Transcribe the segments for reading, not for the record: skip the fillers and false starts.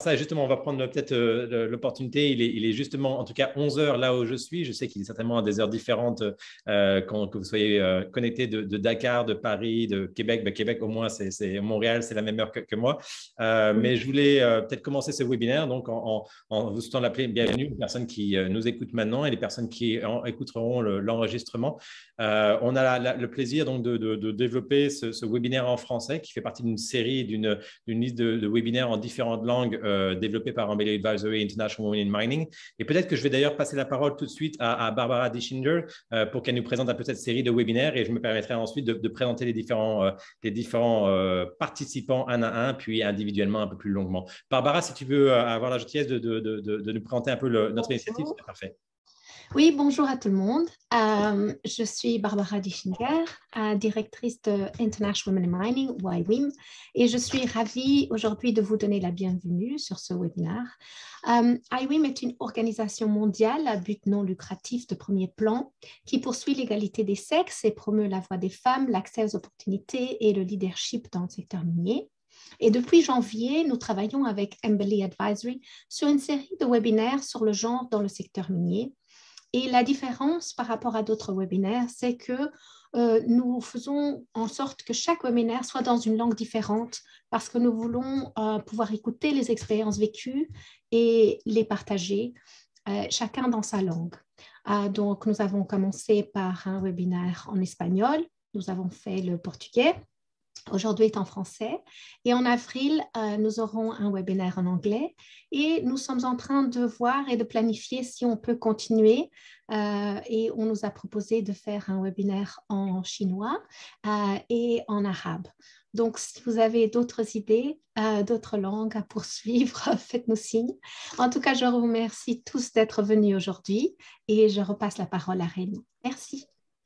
ça, justement, on va prendre peut-être l'opportunité. Il est justement, en tout cas, 11 heures là où je suis. Je sais qu'il est certainement à des heures différentes que vous soyez connectés de Dakar, de Paris, de Québec. Québec, au moins, Montréal, c'est la même heure que moi. Mais je voulais peut-être commencer ce webinaire donc, en vous souhaitant l'appeler bienvenue aux personnes qui nous écoutent maintenant et les personnes qui écouteront l'enregistrement. On a le plaisir donc, de développer ce webinaire en français qui fait partie d'une série, d'une liste de webinaires en différentes langues développée par Embellied Advisory International Women in Mining. Et peut-être que je vais d'ailleurs passer la parole tout de suite à Barbara Dischinger pour qu'elle nous présente un peu cette série de webinaires et je me permettrai ensuite de présenter les différents participants un à un, puis individuellement un peu plus longuement. Barbara, si tu veux avoir la gentillesse de nous présenter un peu notre initiative, c'est parfait. Oui, bonjour à tout le monde. Je suis Barbara Dischinger, directrice de International Women in Mining, IWIM, et je suis ravie aujourd'hui de vous donner la bienvenue sur ce webinaire. IWIM est une organisation mondiale à but non lucratif de premier plan qui poursuit l'égalité des sexes et promeut la voix des femmes, l'accès aux opportunités et le leadership dans le secteur minier. Et depuis janvier, nous travaillons avec Embellied Advisory sur une série de webinaires sur le genre dans le secteur minier. Et la différence par rapport à d'autres webinaires, c'est que nous faisons en sorte que chaque webinaire soit dans une langue différente parce que nous voulons pouvoir écouter les expériences vécues et les partager, chacun dans sa langue. Donc, nous avons commencé par un webinaire en espagnol, nous avons fait le portugais. Aujourd'hui est en français et en avril, nous aurons un webinaire en anglais et nous sommes en train de voir et de planifier si on peut continuer et on nous a proposé de faire un webinaire en chinois et en arabe. Donc, si vous avez d'autres idées, d'autres langues à poursuivre, faites-nous signe. En tout cas, je vous remercie tous d'être venus aujourd'hui et je repasse la parole à Rémi. Merci.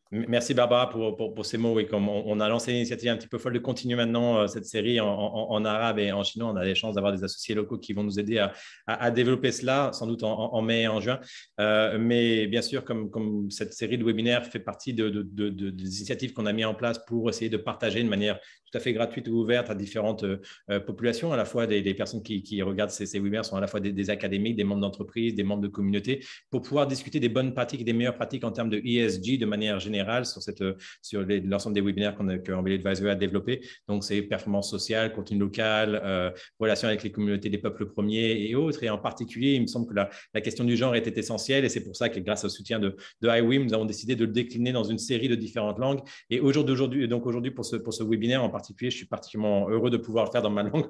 Merci Barbara pour ces mots. Oui, comme on a lancé l'initiative un petit peu folle de continuer maintenant cette série en arabe et en chinois, on a les chances d'avoir des associés locaux qui vont nous aider à développer cela, sans doute en mai et en juin. Mais bien sûr, comme cette série de webinaires fait partie des initiatives qu'on a mis en place pour essayer de partager de manière tout à fait gratuite ou ouverte à différentes populations, à la fois des personnes qui regardent ces webinaires sont à la fois des académiques, des membres d'entreprises, des membres de communautés, pour pouvoir discuter des bonnes pratiques et des meilleures pratiques en termes de ESG de manière générale sur l'ensemble des webinaires que Embellied Advisory a développé. Donc, c'est performance sociale, contenu local, relations avec les communautés des peuples premiers et autres. Et en particulier, il me semble que la question du genre était essentielle et c'est pour ça que grâce au soutien de IWIM, nous avons décidé de le décliner dans une série de différentes langues. Et aujourd'hui, pour ce webinaire en particulier, je suis particulièrement heureux de pouvoir le faire dans ma langue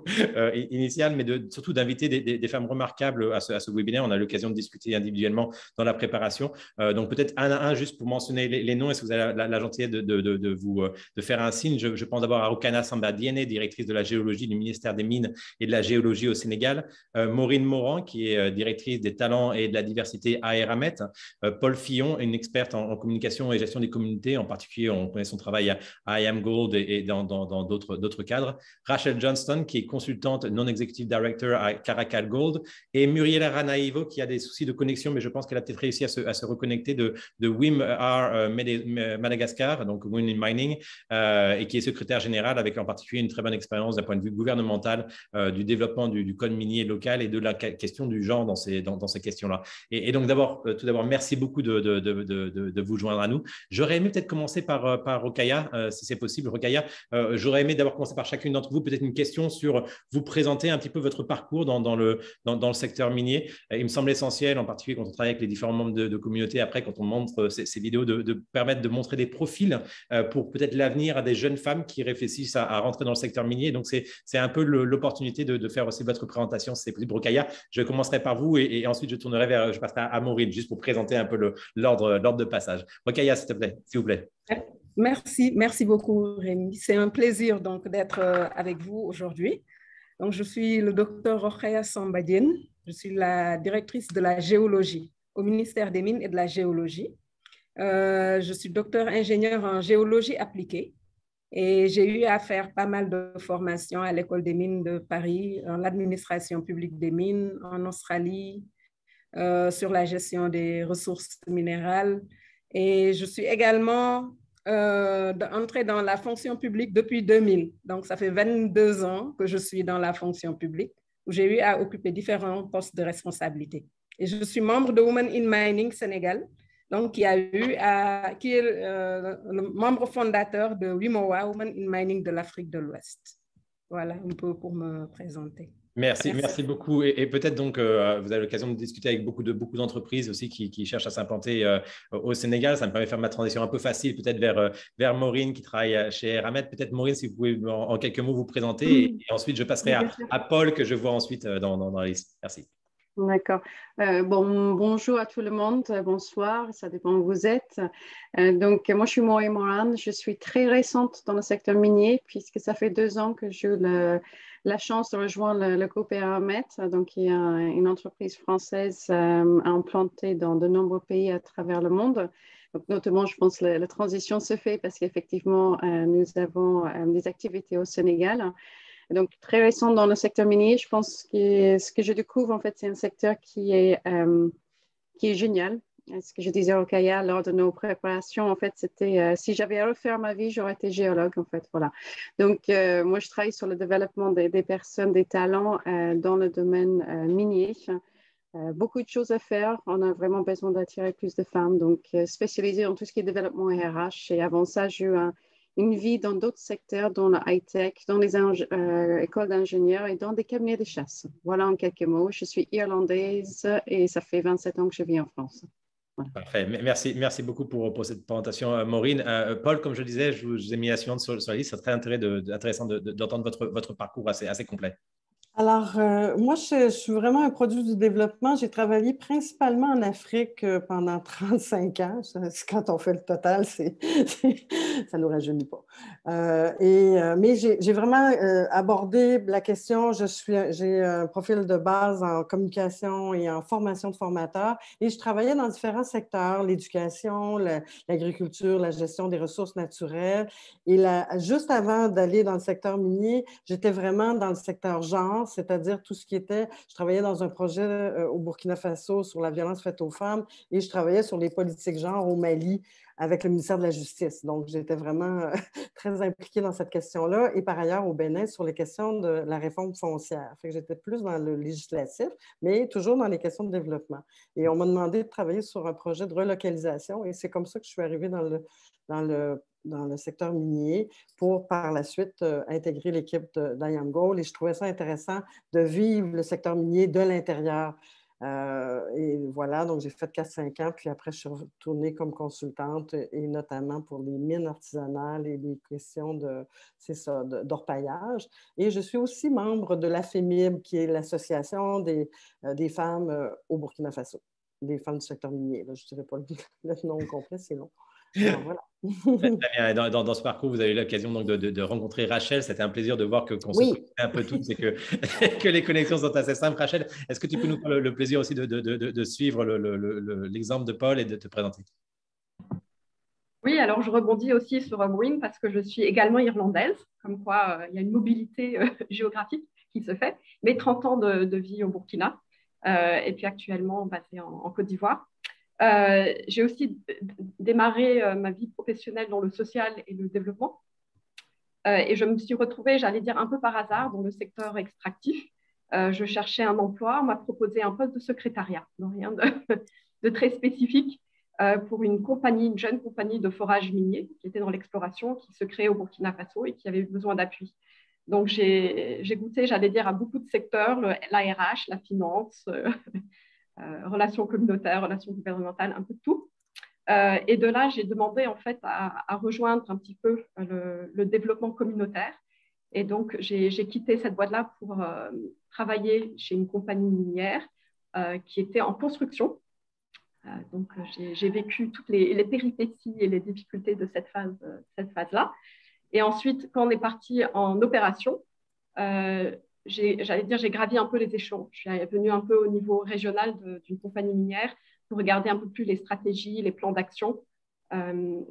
initiale, mais surtout d'inviter des femmes remarquables à ce webinaire. On a l'occasion de discuter individuellement dans la préparation. Donc, peut-être un à un, juste pour mentionner les noms. Est-ce que vous avez la gentillesse de faire un signe? Je pense d'abord à Rukana Samba-Diéné, directrice de la géologie du ministère des Mines et de la géologie au Sénégal. Maureen Morand, qui est directrice des talents et de la diversité à Eramet. Paul Fillon, une experte en communication et gestion des communautés. En particulier, on connaît son travail à I Am Gold et dans d'autres cadres. Rachel Johnston, qui est consultante non-executive director à Caracal Gold. Et Muriela Ranaivo, qui a des soucis de connexion, mais je pense qu'elle a peut-être réussi à se reconnecter de WIM-R Madagascar, donc Women in Mining, et qui est secrétaire général avec en particulier une très bonne expérience d'un point de vue gouvernemental du développement du code minier local et de la question du genre dans ces questions-là. Et donc tout d'abord, merci beaucoup de vous joindre à nous. J'aurais aimé peut-être commencer par Rokhaya, si c'est possible. Rokhaya, j'aurais aimé d'abord commencer par chacune d'entre vous, peut-être une question sur vous présenter un petit peu votre parcours dans le secteur minier. Il me semble essentiel, en particulier quand on travaille avec les différents membres de communauté, après quand on montre ces vidéos, de permettre de montrer des profils pour peut-être l'avenir à des jeunes femmes qui réfléchissent à rentrer dans le secteur minier. Donc, c'est un peu l'opportunité de faire aussi votre présentation, si c'est possible. Rokhaya, je commencerai par vous et ensuite je passerai à Maureen, juste pour présenter un peu l'ordre de passage. Rokhaya, s'il vous plaît. Merci beaucoup, Rémi. C'est un plaisir donc d'être avec vous aujourd'hui. Donc, je suis le docteur Rokhaya Samba-Diéné. Je suis la directrice de la géologie au ministère des Mines et de la Géologie. Je suis docteur ingénieur en géologie appliquée et j'ai eu à faire pas mal de formations à l'École des mines de Paris, en l'administration publique des mines, en Australie, sur la gestion des ressources minérales. Et je suis également entrée dans la fonction publique depuis 2000. Donc, ça fait 22 ans que je suis dans la fonction publique. où j'ai eu à occuper différents postes de responsabilité. Et je suis membre de Women in Mining Sénégal, donc qui est le membre fondateur de WIMOA, Women in Mining de l'Afrique de l'Ouest. Voilà un peu pour me présenter. Merci beaucoup. Et peut-être donc, vous avez l'occasion de discuter avec beaucoup d'entreprises aussi qui cherchent à s'implanter au Sénégal. Ça me permet de faire ma transition un peu facile, peut-être vers Maureen qui travaille chez Eramet. Peut-être Maureen, si vous pouvez en quelques mots vous présenter. Et ensuite, je passerai à Paul que je vois ensuite dans la liste. Merci. D'accord. Bonjour à tout le monde, bonsoir, ça dépend où vous êtes. Donc, moi, je suis Maureen Moran, je suis très récente dans le secteur minier puisque ça fait 2 ans que j'ai eu la chance de rejoindre le groupe Eramet, donc qui est une entreprise française implantée dans de nombreux pays à travers le monde. Donc, notamment, je pense que la transition se fait parce qu'effectivement, nous avons des activités au Sénégal. Donc, très récent dans le secteur minier, je pense que ce que je découvre, en fait, c'est un secteur qui est génial. Ce que je disais au Kaya lors de nos préparations, en fait, c'était si j'avais à refaire ma vie, j'aurais été géologue, en fait, voilà. Donc, moi, je travaille sur le développement des personnes, des talents dans le domaine minier. Beaucoup de choses à faire. On a vraiment besoin d'attirer plus de femmes, donc spécialisée en tout ce qui est développement RH. Et avant ça, j'ai eu une vie dans d'autres secteurs, dans le high-tech, dans les écoles d'ingénieurs et dans des cabinets de chasse. Voilà en quelques mots. Je suis irlandaise et ça fait 27 ans que je vis en France. Voilà. Parfait. Merci beaucoup pour cette présentation, Maureen. Paul, comme je le disais, je vous ai mis la suivante sur la liste. C'est très intéressant d'entendre votre parcours assez complet. Alors, moi, je suis vraiment un produit du développement. J'ai travaillé principalement en Afrique pendant 35 ans. Quand on fait le total, ça ne nous rajeunit pas. Mais j'ai vraiment abordé la question. J'ai un profil de base en communication et en formation de formateurs et je travaillais dans différents secteurs, l'éducation, l'agriculture, la gestion des ressources naturelles. Et juste avant d'aller dans le secteur minier, j'étais vraiment dans le secteur genre, c'est-à-dire tout ce qui était… Je travaillais dans un projet au Burkina Faso sur la violence faite aux femmes et je travaillais sur les politiques genre au Mali avec le ministère de la Justice. Donc, j'étais vraiment très impliquée dans cette question-là et par ailleurs au Bénin sur les questions de la réforme foncière. Fait que j'étais plus dans le législatif, mais toujours dans les questions de développement. Et on m'a demandé de travailler sur un projet de relocalisation et c'est comme ça que je suis arrivée dans le secteur minier pour par la suite intégrer l'équipe d'IAMGOLD et je trouvais ça intéressant de vivre le secteur minier de l'intérieur. Et voilà, donc j'ai fait 4-5 ans, puis après je suis retournée comme consultante et notamment pour les mines artisanales et les questions d'orpaillage. Et je suis aussi membre de l'AFEMIB, qui est l'association des femmes au Burkina Faso, des femmes du secteur minier. Là, je ne dirais pas le nom complet, c'est long. Alors, voilà. Très bien. Dans ce parcours, vous avez eu l'occasion donc de rencontrer Rachel. C'était un plaisir de voir qu'on se connaît un peu toutes et que les connexions sont assez simples. Rachel, est-ce que tu peux nous faire le plaisir aussi de suivre l'exemple de Paul et de te présenter? Oui, alors je rebondis aussi sur Maureen parce que je suis également irlandaise, comme quoi il y a une mobilité géographique qui se fait, mais 30 ans de vie au Burkina et puis actuellement basée en Côte d'Ivoire. J'ai aussi démarré ma vie professionnelle dans le social et le développement. Et je me suis retrouvée, j'allais dire un peu par hasard, dans le secteur extractif. Je cherchais un emploi, on m'a proposé un poste de secrétariat, donc rien de très spécifique, pour une jeune compagnie de forage minier qui était dans l'exploration, qui se créait au Burkina Faso et qui avait besoin d'appui. Donc j'ai goûté, j'allais dire, à beaucoup de secteurs, l'ARH, la finance, relations communautaires, relations gouvernementales, un peu de tout. Et de là, j'ai demandé en fait à rejoindre un petit peu le développement communautaire. Et donc, j'ai quitté cette boîte-là pour travailler chez une compagnie minière qui était en construction. Donc, j'ai vécu toutes les péripéties et les difficultés de cette phase-là. Et ensuite, quand on est parti en opération, j'allais dire, j'ai gravi un peu les échelons. Je suis venue un peu au niveau régional d'une compagnie minière pour regarder un peu plus les stratégies, les plans d'action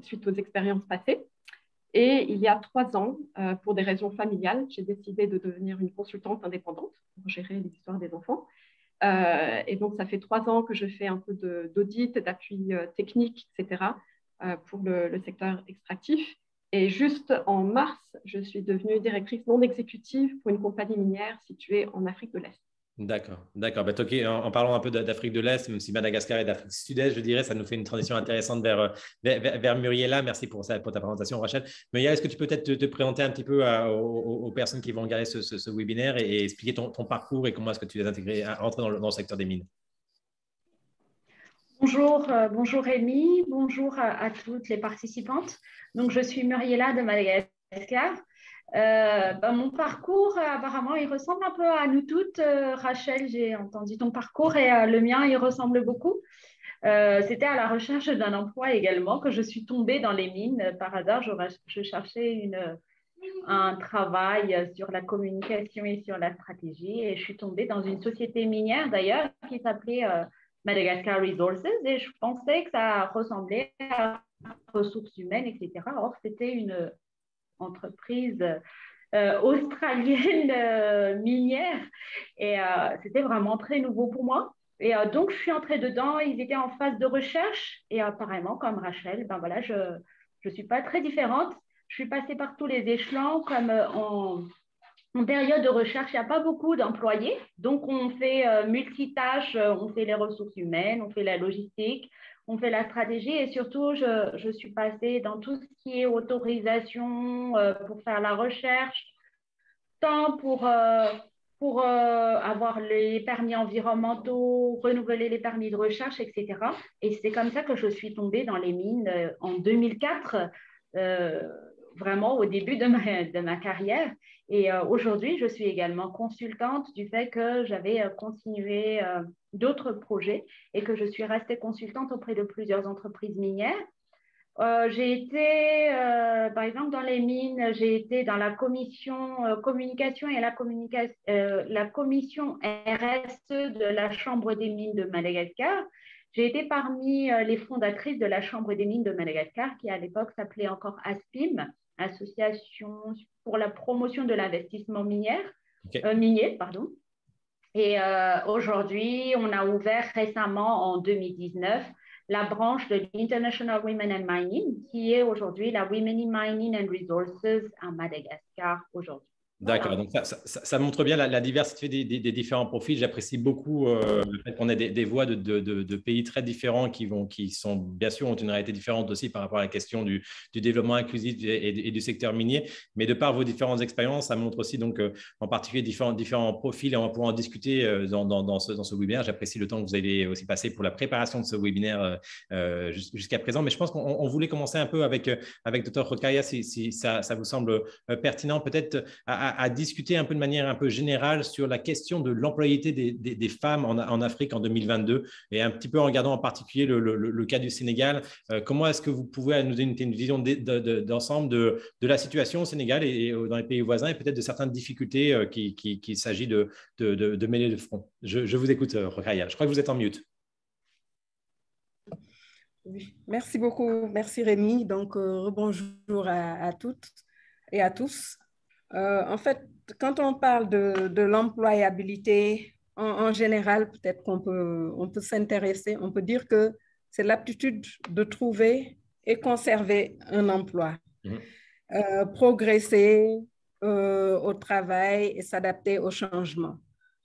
suite aux expériences passées. Et il y a 3 ans, pour des raisons familiales, j'ai décidé de devenir une consultante indépendante pour gérer l'histoire des enfants. Et donc, ça fait 3 ans que je fais un peu d'audit, d'appui technique, etc., pour le secteur extractif. Et juste en mars, je suis devenue directrice non exécutive pour une compagnie minière située en Afrique de l'Est. D'accord, d'accord. Bah, ok, en parlant un peu d'Afrique de l'Est, même si Madagascar est d'Afrique du Sud-Est, je dirais, ça nous fait une transition intéressante vers Muriela. Merci pour ta présentation, Rachel. Muriela, est-ce que tu peux peut-être te présenter un petit peu aux personnes qui vont regarder ce webinaire et expliquer ton parcours et comment est-ce que tu es intégré, rentré dans le secteur des mines? Bonjour, bonjour Rémi, bonjour à toutes les participantes. Donc, je suis Muriela de Madagascar. Mon parcours, apparemment, il ressemble un peu à nous toutes. Rachel, j'ai entendu ton parcours et le mien, il ressemble beaucoup. C'était à la recherche d'un emploi également que je suis tombée dans les mines. Par hasard, je cherchais un travail sur la communication et sur la stratégie et je suis tombée dans une société minière d'ailleurs qui s'appelait Madagascar Resources et je pensais que ça ressemblait à ressources humaines, etc. Or, c'était une entreprise australienne minière et c'était vraiment très nouveau pour moi. Et donc, je suis entrée dedans, ils étaient en phase de recherche et apparemment, comme Rachel, ben voilà, je ne suis pas très différente. Je suis passée par tous les échelons, comme en période de recherche, il n'y a pas beaucoup d'employés. Donc, on fait multitâches, on fait les ressources humaines, on fait la logistique, on fait la stratégie et surtout, je suis passée dans tout ce qui est autorisation pour faire la recherche, tant pour avoir les permis environnementaux, renouveler les permis de recherche, etc. Et c'est comme ça que je suis tombée dans les mines en 2004, vraiment au début de ma carrière. Et aujourd'hui, je suis également consultante du fait que j'avais continué d'autres projets et que je suis restée consultante auprès de plusieurs entreprises minières. J'ai été, par exemple, dans les mines, j'ai été dans la commission communication et la commission RSE de la Chambre des mines de Madagascar. J'ai été parmi les fondatrices de la Chambre des mines de Madagascar, qui à l'époque s'appelait encore ASPIM, Association pour la promotion de l'investissement minier, pardon. Et aujourd'hui, on a ouvert récemment en 2019 la branche de l'International Women in Mining, qui est aujourd'hui la Women in Mining and Resources à Madagascar aujourd'hui. D'accord, Voilà. donc ça montre bien la diversité des différents profils. J'apprécie beaucoup le fait qu'on ait des voix de pays très différents qui sont, bien sûr, ont une réalité différente aussi par rapport à la question du développement inclusif et du secteur minier. Mais de par vos différentes expériences, ça montre aussi donc en particulier différents profils et on va pouvoir en discuter dans ce webinaire. J'apprécie le temps que vous avez aussi passé pour la préparation de ce webinaire jusqu'à présent. Mais je pense qu'on voulait commencer un peu avec Dr. Rokhaya, si ça vous semble pertinent, peut-être à discuter un peu de manière un peu générale sur la question de l'employabilité des femmes en Afrique en 2022 et un petit peu en regardant en particulier le cas du Sénégal. Comment est-ce que vous pouvez nous donner une vision d'ensemble de la situation au Sénégal et dans les pays voisins et peut-être de certaines difficultés qu'il s'agit de mêler de front? Je vous écoute, Rokhaya. Je crois que vous êtes en mute. Oui. Merci beaucoup. Merci Rémi. Donc, rebonjour à toutes et à tous. En fait, quand on parle de l'employabilité, en général, peut-être on peut s'intéresser, on peut dire que c'est l'aptitude de trouver et conserver un emploi, progresser au travail et s'adapter au changement.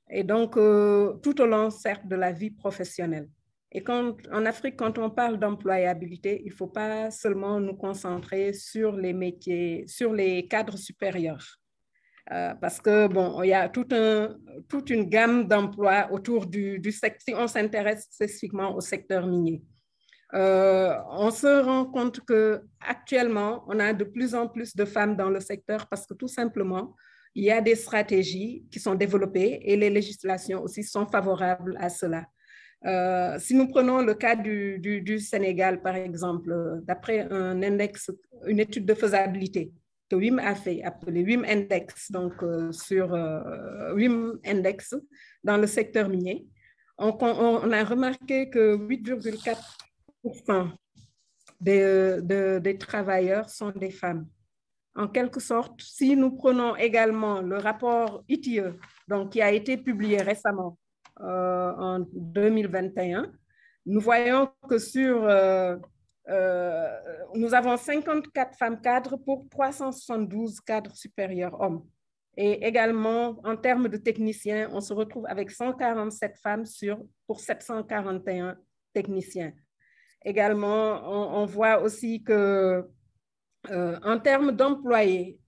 Et donc, tout au long, certes, de la vie professionnelle. Et en Afrique, quand on parle d'employabilité, il ne faut pas seulement nous concentrer sur les métiers, sur les cadres supérieurs. Parce que, bon, il y a toute une gamme d'emplois autour du secteur, si on s'intéresse spécifiquement au secteur minier. On se rend compte qu'actuellement, on a de plus en plus de femmes dans le secteur parce que tout simplement, il y a des stratégies qui sont développées et les législations aussi sont favorables à cela. Si nous prenons le cas du Sénégal, par exemple, d'après une étude de faisabilité que WIM a fait, appelée WIM Index, donc sur WIM Index dans le secteur minier, on a remarqué que 8,4% des travailleurs sont des femmes. En quelque sorte, si nous prenons également le rapport ITIE, donc, qui a été publié récemment, en 2021, nous voyons que nous avons 54 femmes cadres pour 372 cadres supérieurs hommes. Et également, en termes de techniciens, on se retrouve avec 147 femmes pour 741 techniciens. Également, on voit aussi que en termes d'employés,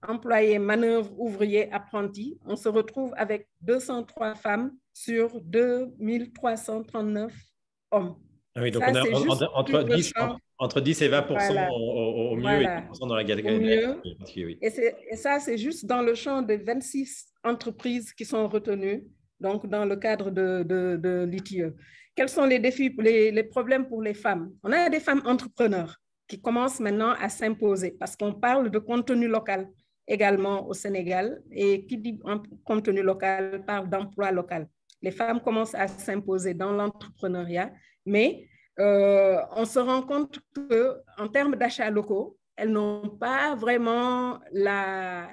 manœuvres, ouvriers, apprentis, on se retrouve avec 203 femmes sur 2339 hommes. Oui, donc ça, on a entre 10 et 20% voilà. au mieux Voilà. et 10% dans la galerie. Oui. Et ça, c'est juste dans le champ de 26 entreprises qui sont retenues, donc dans le cadre de l'ITIE. Quels sont les défis, les problèmes pour les femmes? On a des femmes entrepreneurs qui commencent maintenant à s'imposer parce qu'on parle de contenu local également au Sénégal, et qui dit contenu local parle d'emploi local. Les femmes commencent à s'imposer dans l'entrepreneuriat, mais on se rend compte qu'en termes d'achats locaux, elles n'ont pas vraiment la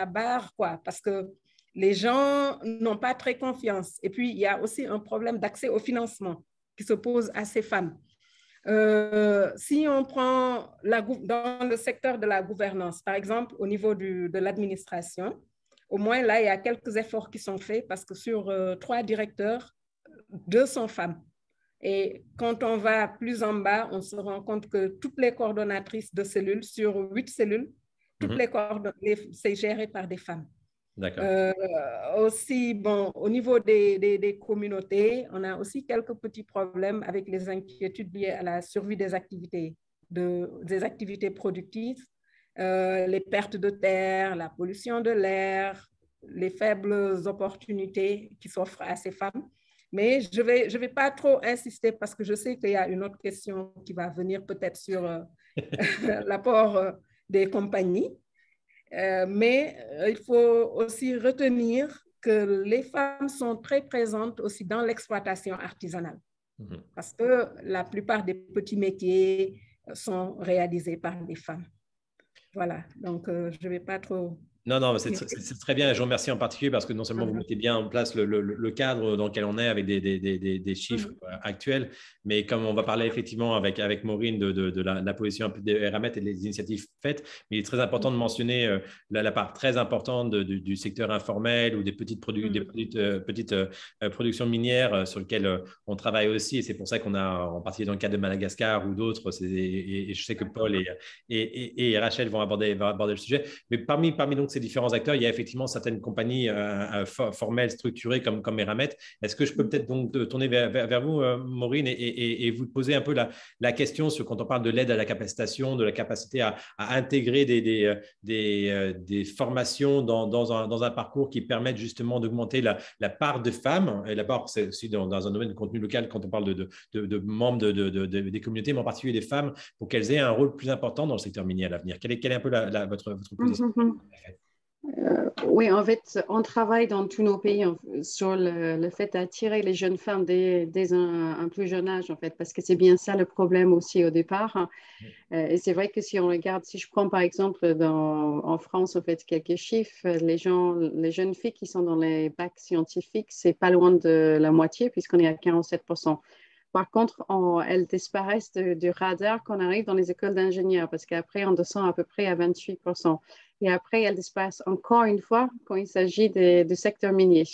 barre, quoi, parce que les gens n'ont pas très confiance. Et puis, il y a aussi un problème d'accès au financement qui se pose à ces femmes. Si on prend dans le secteur de la gouvernance, par exemple, au niveau de l'administration, au moins là, il y a quelques efforts qui sont faits parce que sur 3 directeurs, 2 sont femmes. Et quand on va plus en bas, on se rend compte que toutes les coordonnatrices de cellules, sur 8 cellules, c'est géré par des femmes. D'accord. Aussi, bon, au niveau des communautés, on a aussi quelques petits problèmes avec les inquiétudes liées à la survie des activités productives, les pertes de terre, la pollution de l'air, les faibles opportunités qui s'offrent à ces femmes. Mais je vais pas trop insister parce que je sais qu'il y a une autre question qui va venir peut-être sur l'apport des compagnies. Mais il faut aussi retenir que les femmes sont très présentes aussi dans l'exploitation artisanale. Parce que la plupart des petits métiers sont réalisés par les femmes. Voilà, donc je ne vais pas trop... Non, c'est très bien. Je vous remercie en particulier parce que non seulement vous mettez bien en place le cadre dans lequel on est avec des chiffres actuels, mais comme on va parler effectivement avec Maureen de la position un peu des Eramet et des initiatives faites, mais il est très important de mentionner la part très importante du secteur informel ou des petites productions minières sur lesquelles on travaille aussi. Et c'est pour ça qu'on a, en particulier dans le cas de Madagascar ou d'autres, et je sais que Paul et Rachel vont aborder le sujet, mais parmi donc ces différents acteurs, il y a effectivement certaines compagnies formelles, structurées comme Eramet. Est-ce que je peux peut-être donc tourner vers vous, Maureen, et vous poser un peu la question sur quand on parle de l'aide à la capacitation, de la capacité à intégrer des formations dans un parcours qui permettent justement d'augmenter la part de femmes. Et la part, c'est aussi dans un domaine de contenu local quand on parle de membres des communautés, mais en particulier des femmes, pour qu'elles aient un rôle plus important dans le secteur minier à l'avenir. Quelle est un peu votre position? Oui, en fait, on travaille dans tous nos pays sur le fait d'attirer les jeunes femmes dès un plus jeune âge, en fait, parce que c'est bien ça le problème aussi au départ. Et c'est vrai que si on regarde, si je prends par exemple en France, en fait, quelques chiffres, les jeunes filles qui sont dans les bacs scientifiques, c'est pas loin de la moitié, puisqu'on est à 47%. Par contre, elles disparaissent du radar quand on arrive dans les écoles d'ingénieurs, parce qu'après, on descend à peu près à 28%. Et après, elles disparaissent encore une fois quand il s'agit du secteur minier.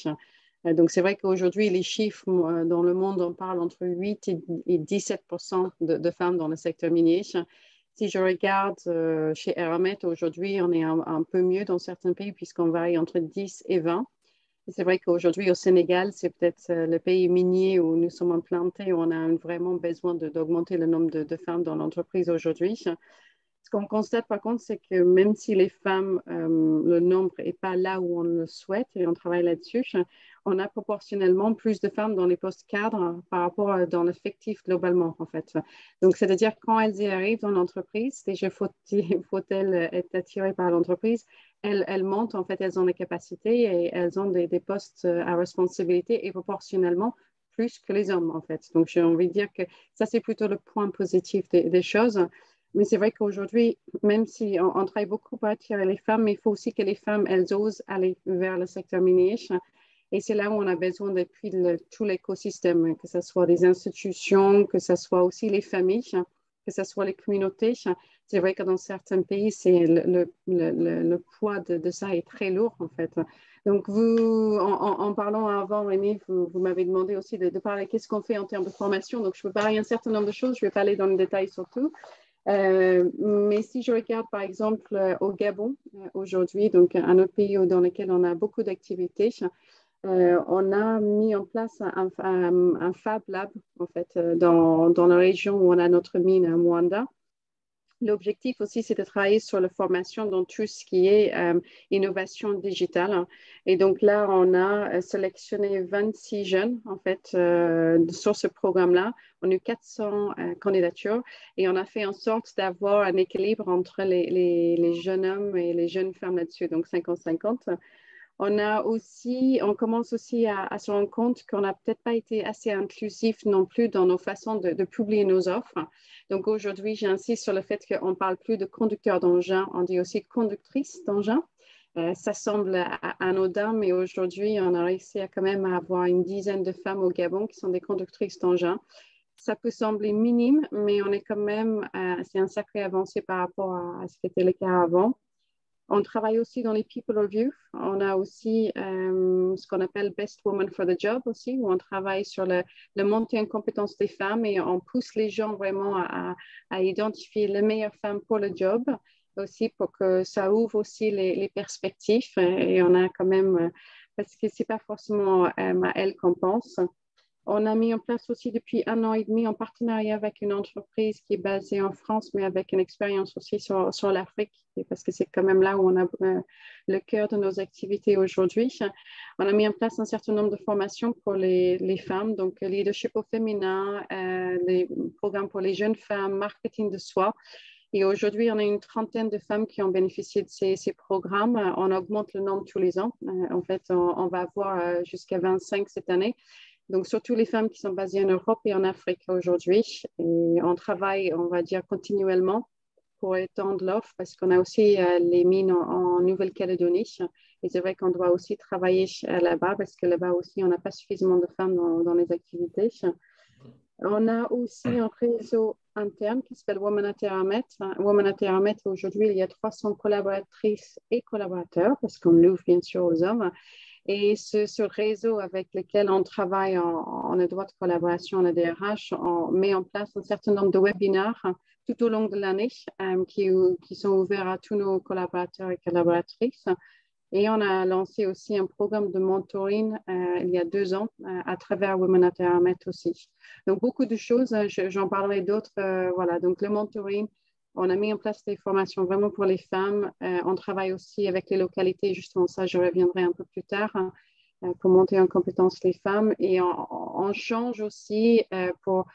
Donc, c'est vrai qu'aujourd'hui, les chiffres dans le monde, on parle entre 8 et 17% de femmes dans le secteur minier. Si je regarde chez Eramet, aujourd'hui, on est un peu mieux dans certains pays puisqu'on varie entre 10 et 20. C'est vrai qu'aujourd'hui, au Sénégal, c'est peut-être le pays minier où nous sommes implantés, où on a vraiment besoin d'augmenter le nombre de femmes dans l'entreprise aujourd'hui. Ce qu'on constate, par contre, c'est que même si les femmes, le nombre n'est pas là où on le souhaite, et on travaille là-dessus, on a proportionnellement plus de femmes dans les postes cadres par rapport dans l'effectif globalement, en fait. Donc, c'est-à-dire quand elles y arrivent dans l'entreprise, déjà faut-elles être attirées par l'entreprise, elles montent, en fait, elles ont des capacités et elles ont des postes à responsabilité et proportionnellement plus que les hommes, en fait. Donc, j'ai envie de dire que ça, c'est plutôt le point positif des choses. Mais c'est vrai qu'aujourd'hui, même si on travaille beaucoup pour attirer les femmes, il faut aussi que les femmes, elles osent aller vers le secteur minier. Et c'est là où on a besoin depuis tout l'écosystème, que ce soit des institutions, que ce soit aussi les familles. que ce soit les communautés. C'est vrai que dans certains pays, le poids de ça est très lourd, en fait. Donc, en parlant avant, Rémi, vous m'avez demandé aussi de parler qu'est-ce qu'on fait en termes de formation. Donc, je peux parler un certain nombre de choses. Je ne vais pas aller dans le détail sur tout. Mais si je regarde, par exemple, au Gabon, aujourd'hui, donc un autre pays dans lequel on a beaucoup d'activités, on a mis en place un Fab Lab, en fait, dans la région où on a notre mine à Moanda. L'objectif aussi, c'est de travailler sur la formation dans tout ce qui est innovation digitale. Et donc là, on a sélectionné 26 jeunes, en fait, sur ce programme-là. On a eu 400 candidatures et on a fait en sorte d'avoir un équilibre entre les jeunes hommes et les jeunes femmes là-dessus, donc 50-50. On commence aussi à se rendre compte qu'on n'a peut-être pas été assez inclusif non plus dans nos façons de publier nos offres. Donc aujourd'hui, j'insiste sur le fait qu'on ne parle plus de conducteur d'engin, on dit aussi conductrice d'engin. Ça semble anodin, mais aujourd'hui, on a réussi à quand même avoir une dizaine de femmes au Gabon qui sont des conductrices d'engin. Ça peut sembler minime, mais on est quand même, c'est un sacré avancé par rapport à ce qui était le cas avant. On travaille aussi dans les People Review. On a aussi ce qu'on appelle Best Woman for the Job aussi, où on travaille sur le montée en compétence des femmes et on pousse les gens vraiment à identifier les meilleures femmes pour le job, aussi pour que ça ouvre aussi les perspectives. Et on a quand même, parce que ce n'est pas forcément à elles qu'on pense. On a mis en place aussi depuis 1 an et demi en partenariat avec une entreprise qui est basée en France, mais avec une expérience aussi sur l'Afrique, parce que c'est quand même là où on a le cœur de nos activités aujourd'hui. On a mis en place un certain nombre de formations pour les femmes, donc leadership au féminin, des programmes pour les jeunes femmes, marketing de soi. Et aujourd'hui, on a une trentaine de femmes qui ont bénéficié de ces programmes. On augmente le nombre tous les ans. En fait, on va avoir jusqu'à 25 cette année. Donc, surtout les femmes qui sont basées en Europe et en Afrique aujourd'hui. Et on travaille, on va dire, continuellement pour étendre l'offre parce qu'on a aussi les mines en Nouvelle-Calédonie. Et c'est vrai qu'on doit aussi travailler là-bas parce que là-bas aussi, on n'a pas suffisamment de femmes dans les activités. On a aussi un réseau interne qui s'appelle Women at Eramet. Women at Eramet, aujourd'hui, il y a 300 collaboratrices et collaborateurs parce qu'on l'ouvre bien sûr aux hommes. Et ce réseau avec lequel on travaille en étroite collaboration en ADRH, on met en place un certain nombre de webinaires tout au long de l'année qui sont ouverts à tous nos collaborateurs et collaboratrices. Et on a lancé aussi un programme de mentoring il y a 2 ans à travers Women at Eramet aussi. Donc, beaucoup de choses, j'en parlerai d'autres. Voilà, donc le mentoring, on a mis en place des formations vraiment pour les femmes. On travaille aussi avec les localités, justement ça, je reviendrai un peu plus tard, pour monter en compétence les femmes. Et on change aussi pour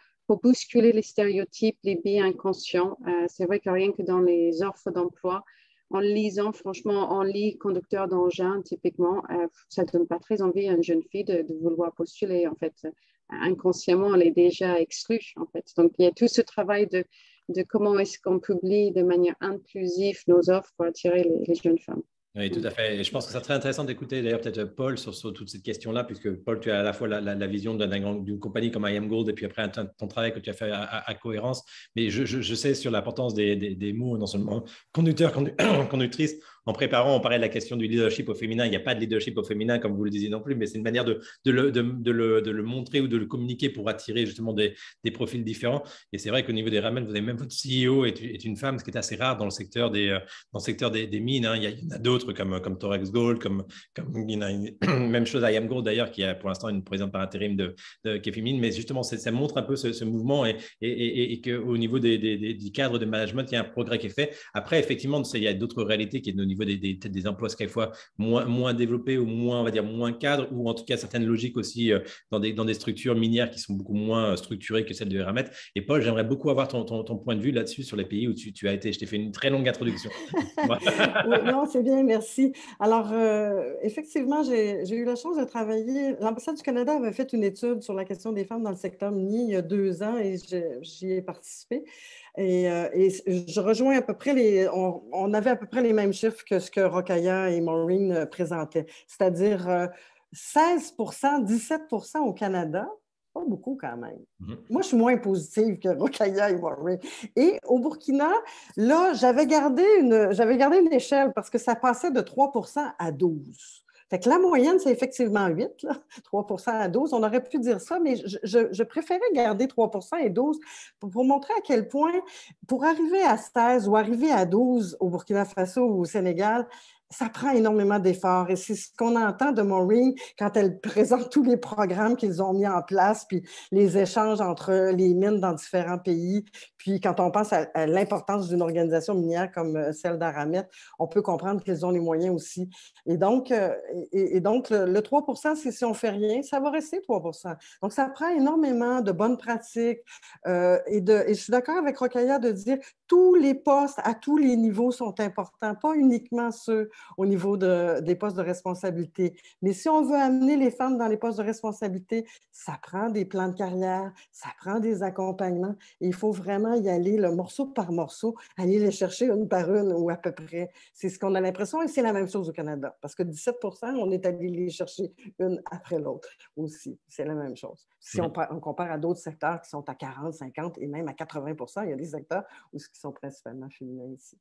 bousculer les stéréotypes, les biais inconscients. C'est vrai que rien que dans les offres d'emploi, en lisant, franchement, on lit conducteur d'engin, typiquement, ça ne donne pas très envie à une jeune fille de vouloir postuler, en fait. Inconsciemment, elle est déjà exclue, en fait. Donc, il y a tout ce travail de comment est-ce qu'on publie de manière inclusive nos offres pour attirer les jeunes femmes. Oui, tout à fait. Et je pense que c'est très intéressant d'écouter d'ailleurs peut-être Paul sur toute cette question-là, puisque Paul, tu as à la fois la vision d'une compagnie comme IAMGOLD et puis après ton travail que tu as fait à Cohérence. Mais je sais sur l'importance des mots, non seulement conducteur, conductrice. En préparant, on parlait de la question du leadership au féminin. Il n'y a pas de leadership au féminin, comme vous le disiez non plus, mais c'est une manière de le montrer ou de le communiquer pour attirer justement des profils différents. Et c'est vrai qu'au niveau des ramen, vous avez même votre CEO est une femme, ce qui est assez rare dans le secteur des mines. Hein. Il y en a d'autres comme Torex Gold, comme il y en a même chose à IAMGOLD d'ailleurs, qui a pour l'instant une présidente par intérim qui est féminine. Mais justement, ça montre un peu ce mouvement et qu'au niveau du cadre de management, il y a un progrès qui est fait. Après, effectivement, il y a d'autres réalités qui est au niveau des emplois quelquefois moins développés ou moins, on va dire, moins cadres, ou en tout cas certaines logiques aussi dans des structures minières qui sont beaucoup moins structurées que celles de Eramet. Et Paul, j'aimerais beaucoup avoir ton point de vue là-dessus sur les pays où tu as été. Je t'ai fait une très longue introduction. Oui, non, c'est bien, merci. Alors, effectivement, j'ai eu la chance de travailler. L'ambassade du Canada avait fait une étude sur la question des femmes dans le secteur minier il y a 2 ans et j'y ai participé. Et je rejoins à peu près on avait à peu près les mêmes chiffres que ce que Rokhaya et Maureen présentaient, c'est-à-dire 16%, 17% au Canada, Pas beaucoup quand même. Moi, je suis moins positive que Rokhaya et Maureen. Et au Burkina, là, j'avais gardé une échelle parce que ça passait de 3 à 12. Fait que la moyenne, c'est effectivement 8, là, 3 à 12. On aurait pu dire ça, mais je préférais garder 3 et 12 pour montrer à quel point, pour arriver à 16 ou arriver à 12 au Burkina Faso ou au Sénégal, ça prend énormément d'efforts. Et c'est ce qu'on entend de Maureen quand elle présente tous les programmes qu'ils ont mis en place, puis les échanges entre les mines dans différents pays. Puis quand on pense à l'importance d'une organisation minière comme celle d'Aramet, on peut comprendre qu'ils ont les moyens aussi. Et donc le 3 c'est si on ne fait rien, ça va rester 3 Donc, ça prend énormément de bonnes pratiques. Et je suis d'accord avec Rokhaya de dire tous les postes à tous les niveaux sont importants, pas uniquement ceux au niveau des postes de responsabilité. Mais si on veut amener les femmes dans les postes de responsabilité, ça prend des plans de carrière, ça prend des accompagnements. Et il faut vraiment y aller le morceau par morceau, aller les chercher une par une ou à peu près. C'est ce qu'on a l'impression et c'est la même chose au Canada. Parce que 17 on est allé les chercher une après l'autre aussi. C'est la même chose. Si on compare à d'autres secteurs qui sont à 40, 50 et même à 80 il y a des secteurs où qui sont principalement féminins ici.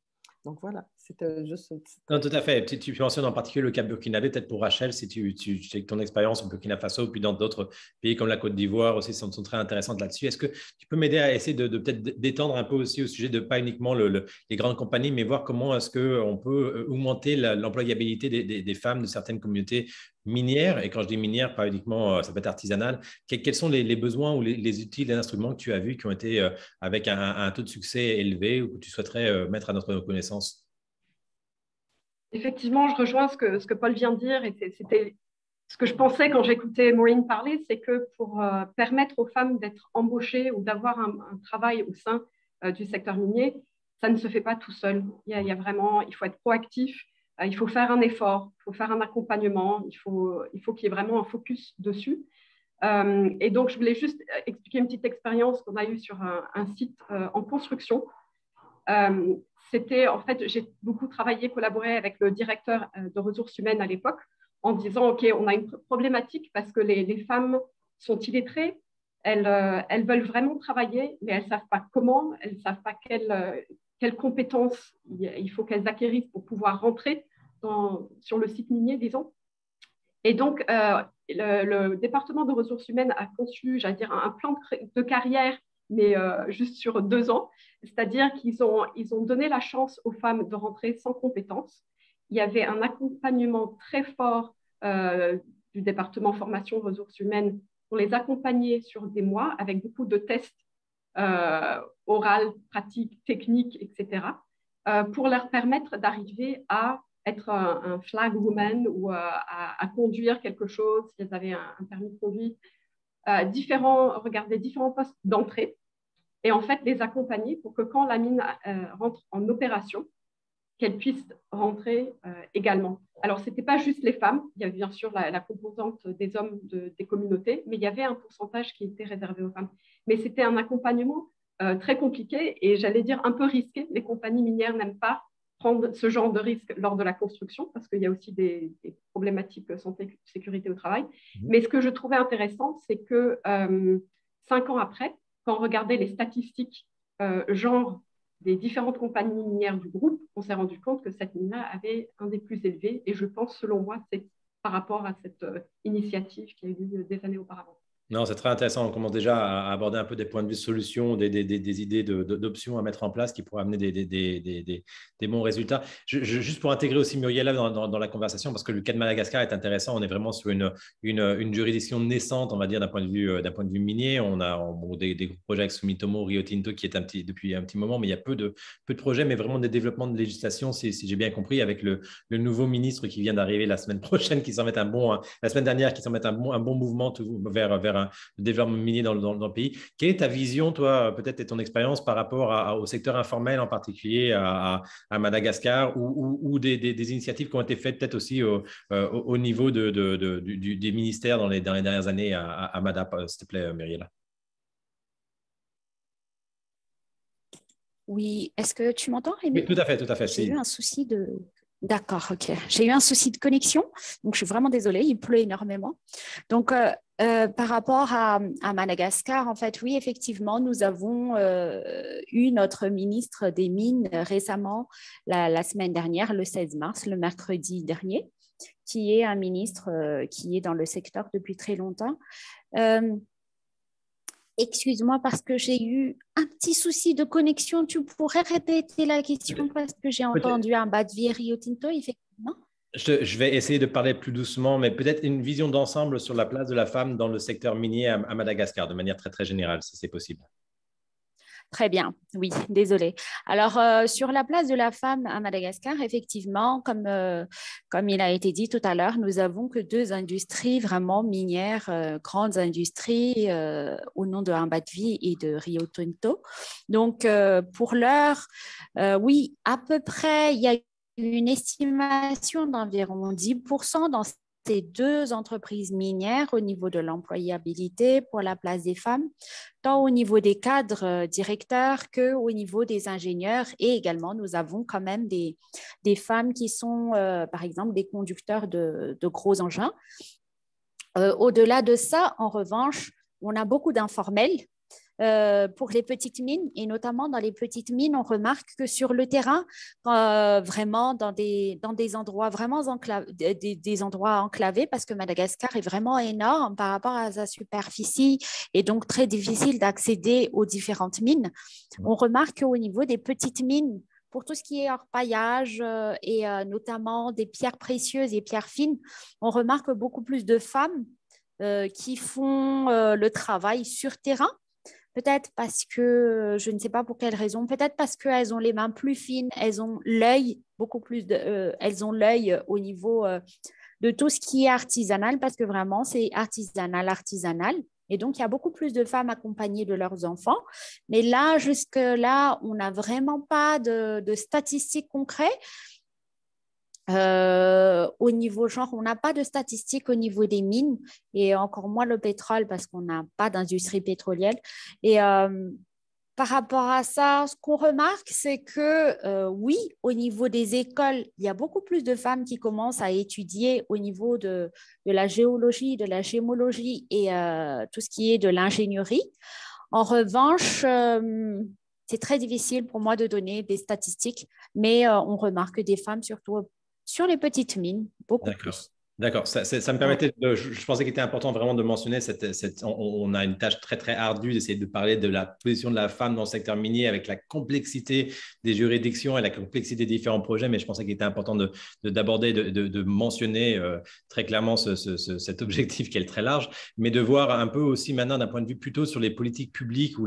Donc voilà, c'était juste une petite... Non, tout à fait. Tu mentionnes en particulier le cas burkinabé, peut-être pour Rachel, si tu avec ton expérience au Burkina Faso, puis dans d'autres pays comme la Côte d'Ivoire aussi, sont très intéressantes là-dessus. Est-ce que tu peux m'aider à essayer de peut-être d'étendre un peu aussi au sujet de pas uniquement les grandes compagnies, mais voir comment est-ce qu'on peut augmenter l'employabilité des femmes de certaines communautés minières, et quand je dis minières, pas uniquement, ça peut être artisanal. Quels sont les besoins ou les outils, les instruments que tu as vus qui ont été avec un taux de succès élevé ou que tu souhaiterais mettre à notre connaissance? Effectivement, je rejoins ce que Paul vient de dire, et c'était ce que je pensais quand j'écoutais Maureen parler, c'est que pour permettre aux femmes d'être embauchées ou d'avoir un travail au sein du secteur minier, ça ne se fait pas tout seul. Il y a vraiment, il faut être proactif, il faut faire un effort, il faut faire un accompagnement, il faut qu'il y ait vraiment un focus dessus. Et donc, je voulais juste expliquer une petite expérience qu'on a eue sur un site en construction. C'était, en fait, j'ai beaucoup travaillé, collaboré avec le directeur de ressources humaines à l'époque en disant, OK, on a une problématique parce que les femmes sont illettrées, elles veulent vraiment travailler, mais elles ne savent pas comment, elles ne savent pas quelles compétences il faut qu'elles acquérissent pour pouvoir rentrer sur le site minier, disons. Et donc, le département de ressources humaines a conçu, j'allais dire, un plan de carrière, mais juste sur 2 ans. C'est-à-dire qu'ils ont donné la chance aux femmes de rentrer sans compétences. Il y avait un accompagnement très fort du département formation ressources humaines pour les accompagner sur des mois avec beaucoup de tests oraux, pratiques, techniques, etc., pour leur permettre d'arriver à être un flag woman ou à conduire quelque chose, si elles avaient un permis de conduite, regarder différents postes d'entrée et en fait les accompagner pour que quand la mine rentre en opération, qu'elles puissent rentrer également. Alors, ce n'était pas juste les femmes, il y avait bien sûr la composante des hommes des communautés, mais il y avait un pourcentage qui était réservé aux femmes. Mais c'était un accompagnement très compliqué et j'allais dire un peu risqué. Les compagnies minières n'aiment pas prendre ce genre de risque lors de la construction parce qu'il y a aussi des problématiques de santé, sécurité au travail. Mais ce que je trouvais intéressant, c'est que 5 ans après, quand on regardait les statistiques genre des différentes compagnies minières du groupe, on s'est rendu compte que cette mine-là avait un des plus élevés. Et je pense, selon moi, c'est par rapport à cette initiative qui a eu lieu des années auparavant. Non, c'est très intéressant. On commence déjà à aborder un peu des points de vue solutions, des idées d'options à mettre en place qui pourraient amener des bons résultats. Juste pour intégrer aussi Muriela dans la conversation, parce que le cas de Madagascar est intéressant. On est vraiment sur une juridiction naissante, on va dire, d'un point de vue minier. On a des gros projets avec Sumitomo, Rio Tinto, qui est depuis un petit moment, mais il y a peu de projets, mais vraiment des développements de législation, si j'ai bien compris, avec le nouveau ministre qui vient d'arriver la semaine prochaine, la semaine dernière, qui s'en met un bon mouvement vers le développement minier dans le pays. Quelle est ta vision, toi, peut-être, et ton expérience par rapport au secteur informel, en particulier à Madagascar, ou des initiatives qui ont été faites peut-être aussi au niveau des ministères dans les dernières années à Madap, s'il te plaît, Muriela? Oui, est-ce que tu m'entends, Rémi? Oui, tout à fait. J'ai eu un souci de D'accord, ok. J'ai eu un souci de connexion, donc je suis vraiment désolée, il pleut énormément. Donc, par rapport à Madagascar, en fait, oui, effectivement, nous avons eu notre ministre des Mines récemment, la semaine dernière, le 16 mars, le mercredi dernier, qui est un ministre qui est dans le secteur depuis très longtemps. Excuse-moi parce que j'ai eu un petit souci de connexion. Tu pourrais répéter la question parce que j'ai entendu un bas de vie Rio Tinto, effectivement. Je vais essayer de parler plus doucement, mais peut-être une vision d'ensemble sur la place de la femme dans le secteur minier à Madagascar, de manière très, très générale, si c'est possible. Très bien, oui, désolée. Alors, sur la place de la femme à Madagascar, effectivement, comme il a été dit tout à l'heure, nous avons que 2 industries vraiment minières, grandes industries au nom de Ambatvi et de Rio Tinto. Donc, pour l'heure, oui, à peu près, il y a une estimation d'environ 10% dans ces 2 entreprises minières au niveau de l'employabilité pour la place des femmes, tant au niveau des cadres directeurs qu'au niveau des ingénieurs. Et également, nous avons quand même des femmes qui sont, par exemple, des conducteurs de gros engins. Au-delà de ça, en revanche, on a beaucoup d'informels. Pour les petites mines, et notamment dans les petites mines, on remarque que sur le terrain, vraiment dans des endroits vraiment des endroits enclavés, parce que Madagascar est vraiment énorme par rapport à sa superficie et donc très difficile d'accéder aux différentes mines. On remarque qu'au niveau des petites mines, pour tout ce qui est orpaillage et notamment des pierres précieuses et pierres fines, on remarque beaucoup plus de femmes qui font le travail sur terrain. Peut-être parce que, je ne sais pas pour quelle raison, peut-être parce qu'elles ont les mains plus fines, elles ont l'œil beaucoup plus, elles ont l'œil au niveau de tout ce qui est artisanal, parce que vraiment, c'est artisanal. Et donc, il y a beaucoup plus de femmes accompagnées de leurs enfants. Mais là, jusque-là, on n'a vraiment pas de statistiques concrètes. Au niveau genre, on n'a pas de statistiques au niveau des mines et encore moins le pétrole parce qu'on n'a pas d'industrie pétrolière. Et par rapport à ça, ce qu'on remarque, c'est que oui, au niveau des écoles, il y a beaucoup plus de femmes qui commencent à étudier au niveau de la géologie, de la gémologie et tout ce qui est de l'ingénierie. En revanche, c'est très difficile pour moi de donner des statistiques, mais on remarque des femmes surtout sur les petites mines, beaucoup plus. D'accord, ça me permettait, je pensais qu'il était important vraiment de mentionner, on a une tâche très, très ardue d'essayer de parler de la position de la femme dans le secteur minier avec la complexité des juridictions et la complexité des différents projets, mais je pensais qu'il était important d'aborder, de mentionner très clairement cet objectif qui est très large, mais de voir un peu aussi maintenant d'un point de vue plutôt sur les politiques publiques ou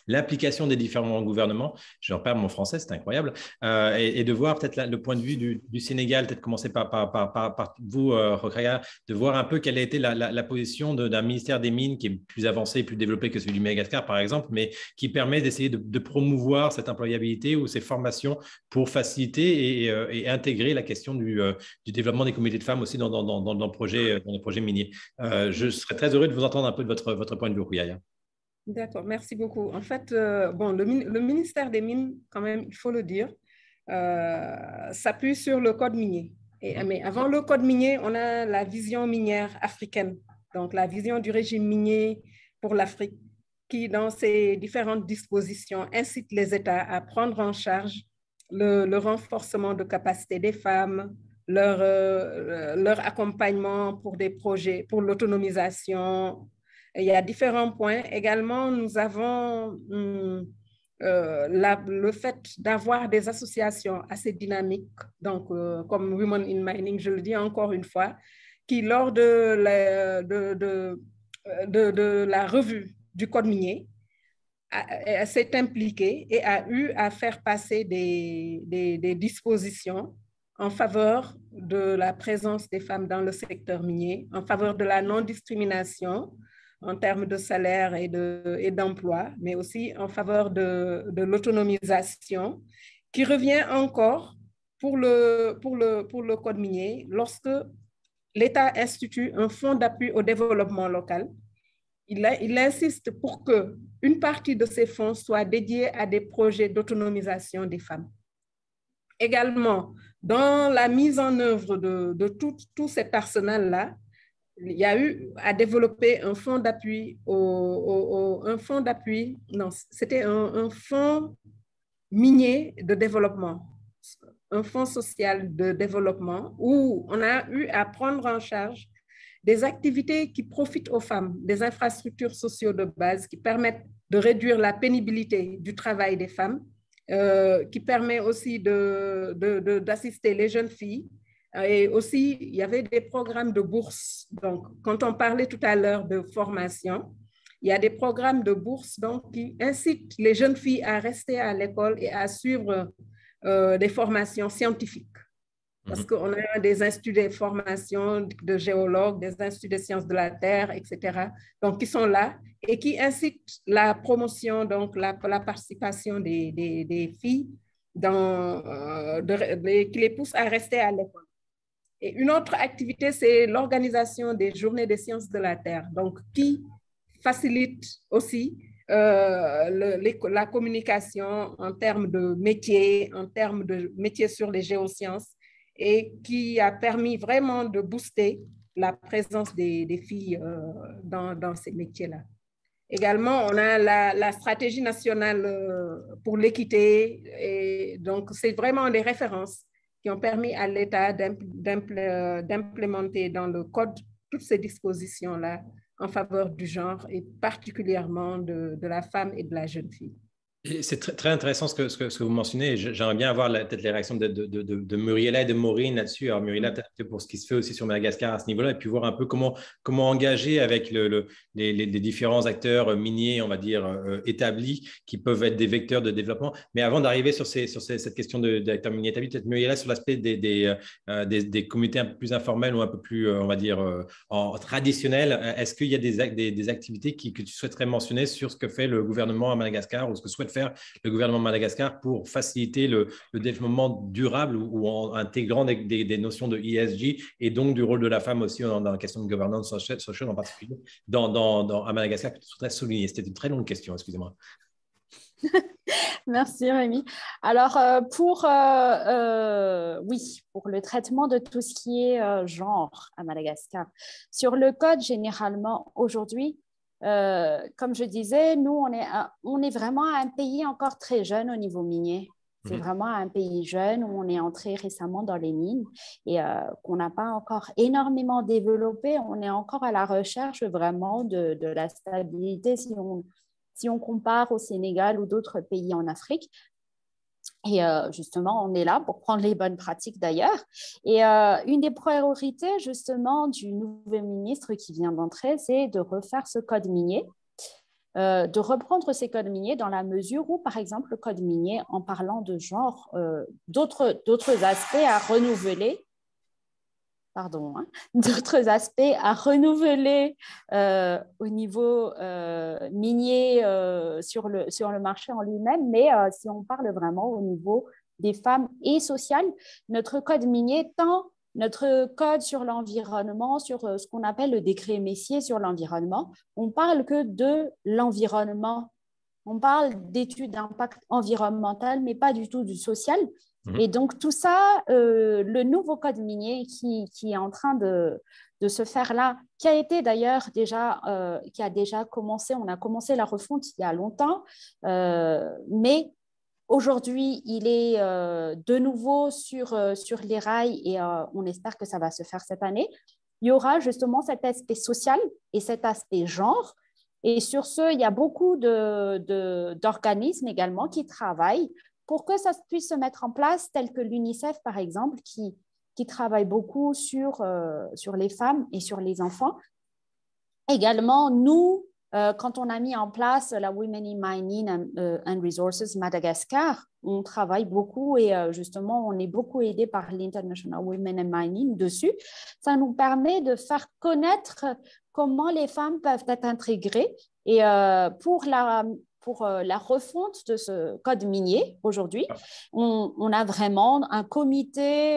l'implication des différents gouvernements. J'en perds mon français, c'est incroyable, et de voir peut-être le point de vue du Sénégal, peut-être commencer par vous, Rokhaya, de voir un peu quelle a été la position d'un ministère des Mines qui est plus avancé, plus développé que celui du Madagascar, par exemple, mais qui permet d'essayer de promouvoir cette employabilité ou ces formations pour faciliter et intégrer la question du développement des communautés de femmes aussi dans le projet minier. Je serais très heureux de vous entendre un peu de votre point de vue, Rokhaya. D'accord, merci beaucoup. En fait, le ministère des Mines, quand même, il faut le dire, s'appuie sur le code minier. Mais avant le code minier, on a la vision minière africaine, donc la vision du régime minier pour l'Afrique, qui, dans ses différentes dispositions, incite les États à prendre en charge le renforcement de capacité des femmes, leur accompagnement pour des projets, pour l'autonomisation. Il y a différents points. Également, nous avons le fait d'avoir des associations assez dynamiques, donc comme Women in Mining, je le dis encore une fois, qui lors de la revue du code minier s'est impliquée et a eu à faire passer des dispositions en faveur de la présence des femmes dans le secteur minier, en faveur de la non-discrimination en termes de salaire et d'emploi, mais aussi en faveur de l'autonomisation, qui revient encore pour le code minier lorsque l'État institue un fonds d'appui au développement local. Il insiste pour qu'une partie de ces fonds soit dédiée à des projets d'autonomisation des femmes. également, dans la mise en œuvre de tout cet arsenal-là, il y a eu à développer un fonds d'appui, non, c'était un fonds minier de développement, un fonds social de développement où on a eu à prendre en charge des activités qui profitent aux femmes, des infrastructures sociales de base qui permettent de réduire la pénibilité du travail des femmes, qui permet aussi d'assister les jeunes filles. Et aussi, il y avait des programmes de bourse. Donc, quand on parlait tout à l'heure de formation, il y a des programmes de bourse donc, qui incitent les jeunes filles à rester à l'école et à suivre des formations scientifiques. Parce qu'on a des instituts de formation de géologues, des instituts de sciences de la Terre, etc., donc qui sont là et qui incitent la promotion, donc la participation des filles, qui les poussent à rester à l'école. Et une autre activité, c'est l'organisation des journées des sciences de la Terre, donc qui facilite aussi la communication en termes de métiers, sur les géosciences, et qui a permis vraiment de booster la présence des filles dans ces métiers-là. Également, on a la stratégie nationale pour l'équité, et donc c'est vraiment des références qui ont permis à l'État d'implémenter dans le code toutes ces dispositions-là en faveur du genre et particulièrement de la femme et de la jeune fille. C'est très intéressant ce que vous mentionnez. J'aimerais bien avoir peut-être les réactions de Muriela et de Maureen là-dessus. Alors, Muriela, peut-être pour ce qui se fait aussi sur Madagascar à ce niveau-là, et puis voir un peu comment engager avec les différents acteurs miniers, on va dire, établis, qui peuvent être des vecteurs de développement. Mais avant d'arriver sur cette question d'acteurs miniers établis, peut-être Muriela, sur l'aspect des communautés un peu plus informelles ou un peu plus, on va dire, traditionnelles, est-ce qu'il y a des activités que tu souhaiterais mentionner sur ce que fait le gouvernement à Madagascar ou ce que souhaite faire le gouvernement de Madagascar pour faciliter le développement durable ou en intégrant des notions de ESG et donc du rôle de la femme aussi dans la question de governance social en particulier à Madagascar, que tu souhaiterais souligner? C'était une très longue question, excusez-moi. Merci Rémi. Alors pour le traitement de tout ce qui est genre à Madagascar, sur le code généralement aujourd'hui, comme je disais, nous, on est vraiment un pays encore très jeune au niveau minier. C'est vraiment un pays jeune où on est entré récemment dans les mines et qu'on n'a pas encore énormément développé. On est encore à la recherche vraiment de la stabilité si on compare au Sénégal ou d'autres pays en Afrique. Et justement, on est là pour prendre les bonnes pratiques d'ailleurs. Et une des priorités justement du nouveau ministre qui vient d'entrer, c'est de refaire ce code minier, de reprendre ces codes miniers dans la mesure où, par exemple, le code minier, en parlant de genre, d'autres aspects à renouveler, d'autres aspects à renouveler au niveau minier sur le marché en lui-même, mais si on parle vraiment au niveau des femmes et social, notre code minier tend notre code sur l'environnement, sur ce qu'on appelle le décret Messier sur l'environnement, on parle que de l'environnement. On parle d'études d'impact environnemental, mais pas du tout du social. Et donc, tout ça, le nouveau code minier qui est en train de se faire là, qui a été d'ailleurs qui a déjà commencé, on a commencé la refonte il y a longtemps, mais aujourd'hui, il est de nouveau sur les rails et on espère que ça va se faire cette année. Il y aura justement cet aspect social et cet aspect genre. Et sur ce, il y a beaucoup d'organismes également qui travaillent pour que ça puisse se mettre en place, tel que l'UNICEF, par exemple, qui travaille beaucoup sur les femmes et sur les enfants. Également, nous, quand on a mis en place la Women in Mining and Resources Madagascar, on travaille beaucoup et justement, on est beaucoup aidé par l'International Women in Mining dessus. Ça nous permet de faire connaître comment les femmes peuvent être intégrées. Et pour la refonte de ce code minier aujourd'hui, on a vraiment un comité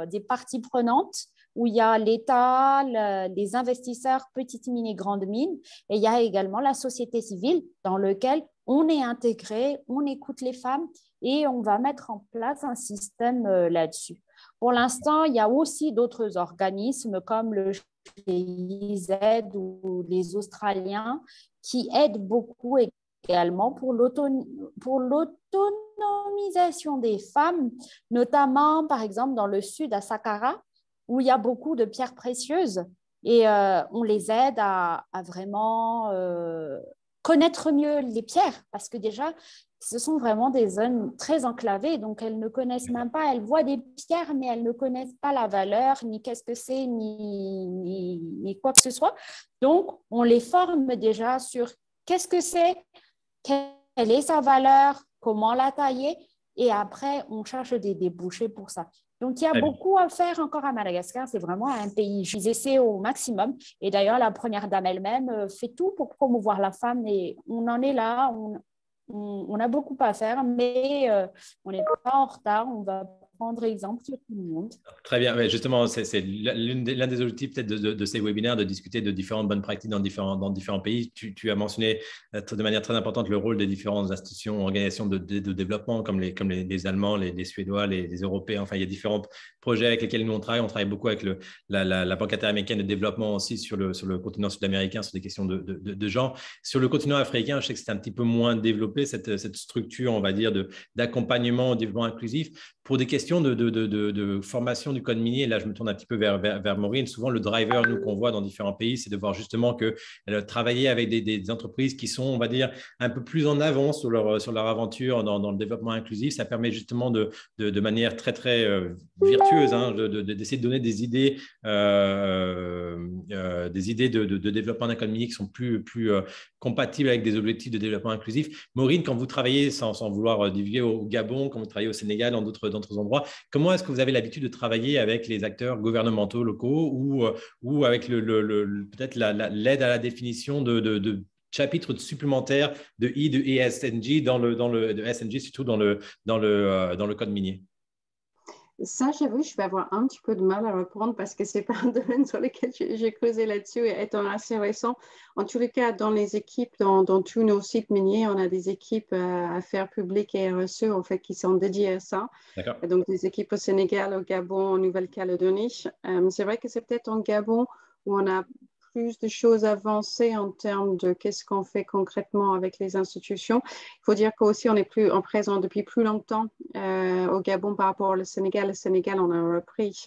des parties prenantes où il y a l'État, les investisseurs, petites mines et grandes mines, et il y a également la société civile dans laquelle on est intégré, on écoute les femmes et on va mettre en place un système là-dessus. Pour l'instant, il y a aussi d'autres organismes comme le GIZ ou les Australiens qui aident beaucoup également pour l'autonomisation des femmes, notamment par exemple dans le sud à Saqqara, où il y a beaucoup de pierres précieuses et on les aide à vraiment connaître mieux les pierres parce que déjà, ce sont vraiment des zones très enclavées, donc elles ne connaissent même pas, elles voient des pierres, mais elles ne connaissent pas la valeur, ni qu'est-ce que c'est, ni quoi que ce soit. Donc, on les forme déjà sur qu'est-ce que c'est, quelle est sa valeur, comment la tailler, et après, on cherche des débouchés pour ça. Donc, il y a beaucoup à faire encore à Madagascar. C'est vraiment un pays. Ils essaient au maximum. Et d'ailleurs, la première dame elle-même fait tout pour promouvoir la femme. Et on en est là. On a beaucoup à faire, mais on n'est pas en retard. On va prendre exemple sur tout le monde. Très bien. Mais justement, c'est l'un des objectifs peut-être de ces webinaires, de discuter de différentes bonnes pratiques dans différents pays. Tu as mentionné de manière très importante le rôle des différentes institutions, organisations de développement comme les Allemands, les Suédois, les Européens. Enfin, il y a différents projets avec lesquels nous on travaille. On travaille beaucoup avec la Banque interaméricaine de développement aussi sur le continent sud-américain sur des questions de genre. Sur le continent africain, je sais que c'est un petit peu moins développé, cette structure, on va dire, d'accompagnement au développement inclusif. Pour des questions de formation du code minier, là je me tourne un petit peu vers Maureen, souvent le driver nous qu'on voit dans différents pays, c'est de voir justement que travailler avec des entreprises qui sont, on va dire, un peu plus en avance sur leur aventure dans le développement inclusif, ça permet justement de manière très très virtueuse d'essayer de donner des idées de développement d'un code minier qui sont plus compatibles avec des objectifs de développement inclusif. Maureen, quand vous travaillez, sans vouloir divulguer, au Gabon, quand vous travaillez au Sénégal, dans d'autres endroits, comment est-ce que vous avez l'habitude de travailler avec les acteurs gouvernementaux locaux ou avec peut-être l'aide à la définition de chapitres supplémentaires de ESG de SNG, surtout dans le code minier? Ça, j'avoue, je vais avoir un petit peu de mal à répondre parce que ce n'est pas un domaine sur lequel j'ai creusé là-dessus et étant assez récent. En tous les cas, dans les équipes, dans tous nos sites miniers, on a des équipes affaires publiques et RSE en fait, qui sont dédiées à ça. Donc, des équipes au Sénégal, au Gabon, en Nouvelle-Calédonie. C'est vrai que c'est peut-être en Gabon où on a plus de choses avancées en termes de qu'est-ce qu'on fait concrètement avec les institutions. Il faut dire qu'aussi, on est en présent depuis plus longtemps au Gabon par rapport au Sénégal. Le Sénégal, on a repris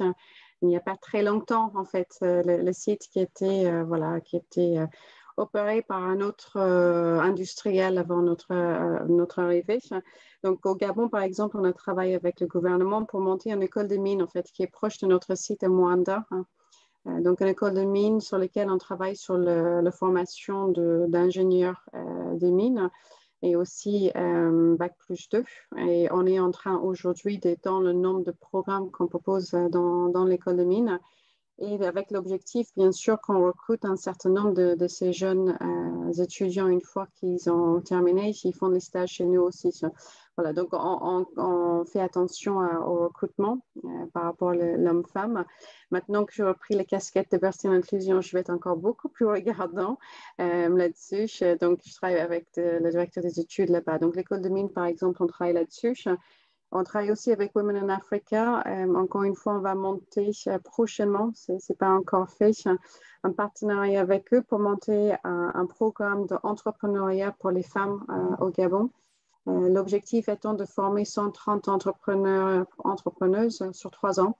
il n'y a pas très longtemps, en fait, le site qui était opéré par un autre industriel avant notre arrivée. Donc, au Gabon, par exemple, on a travaillé avec le gouvernement pour monter une école de mines, en fait, qui est proche de notre site à Moanda. Donc, une école de mines sur laquelle on travaille sur la formation d'ingénieurs des mines et aussi Bac+2. Et on est en train aujourd'hui d'étendre le nombre de programmes qu'on propose dans l'école de mines. Et avec l'objectif, bien sûr, qu'on recrute un certain nombre de ces jeunes étudiants une fois qu'ils ont terminé, ils font des stages chez nous aussi. Voilà, donc on fait attention au recrutement par rapport à l'homme-femme. Maintenant que j'ai repris les casquettes de diversité et inclusion, je vais être encore beaucoup plus regardant là-dessus. Donc, je travaille avec le directeur des études là-bas. Donc, l'école de mines, par exemple, on travaille là-dessus. On travaille aussi avec Women in Africa. Encore une fois, on va monter prochainement, ce n'est pas encore fait, un partenariat avec eux pour monter un programme d'entrepreneuriat pour les femmes au Gabon. L'objectif étant de former 130 entrepreneuses sur 3 ans.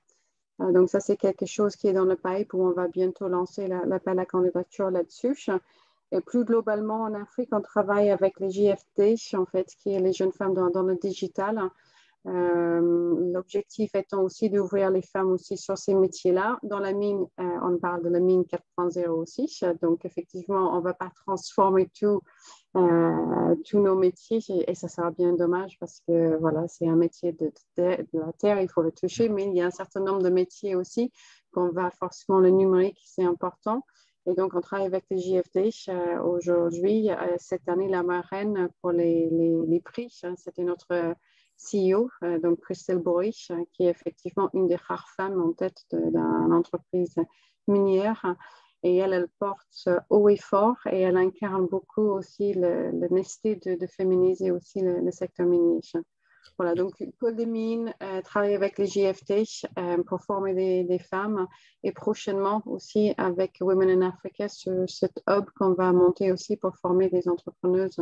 Donc, ça, c'est quelque chose qui est dans le pipe où on va bientôt lancer l'appel à candidature là-dessus. Et plus globalement, en Afrique, on travaille avec les JFD, en fait, qui est les jeunes femmes dans le digital. L'objectif étant aussi d'ouvrir les femmes aussi sur ces métiers-là. Dans la mine, on parle de la mine 4.0 aussi. Donc, effectivement, on ne va pas transformer tous nos métiers et ça sera bien dommage parce que voilà, c'est un métier de la terre, il faut le toucher, mais il y a un certain nombre de métiers aussi qu'on va forcément, le numérique, c'est important. Et donc, on travaille avec les JFD aujourd'hui. Cette année, la marraine pour les prix, c'était CEO, donc Christelle Bory, qui est effectivement une des rares femmes en tête d'une entreprise minière. Et elle porte haut et fort et elle incarne beaucoup aussi le nécessité de féminiser aussi le secteur minier. Voilà, donc Pôle des mines, travailler avec les JFT pour former des femmes et prochainement aussi avec Women in Africa, cet hub qu'on va monter aussi pour former des entrepreneuses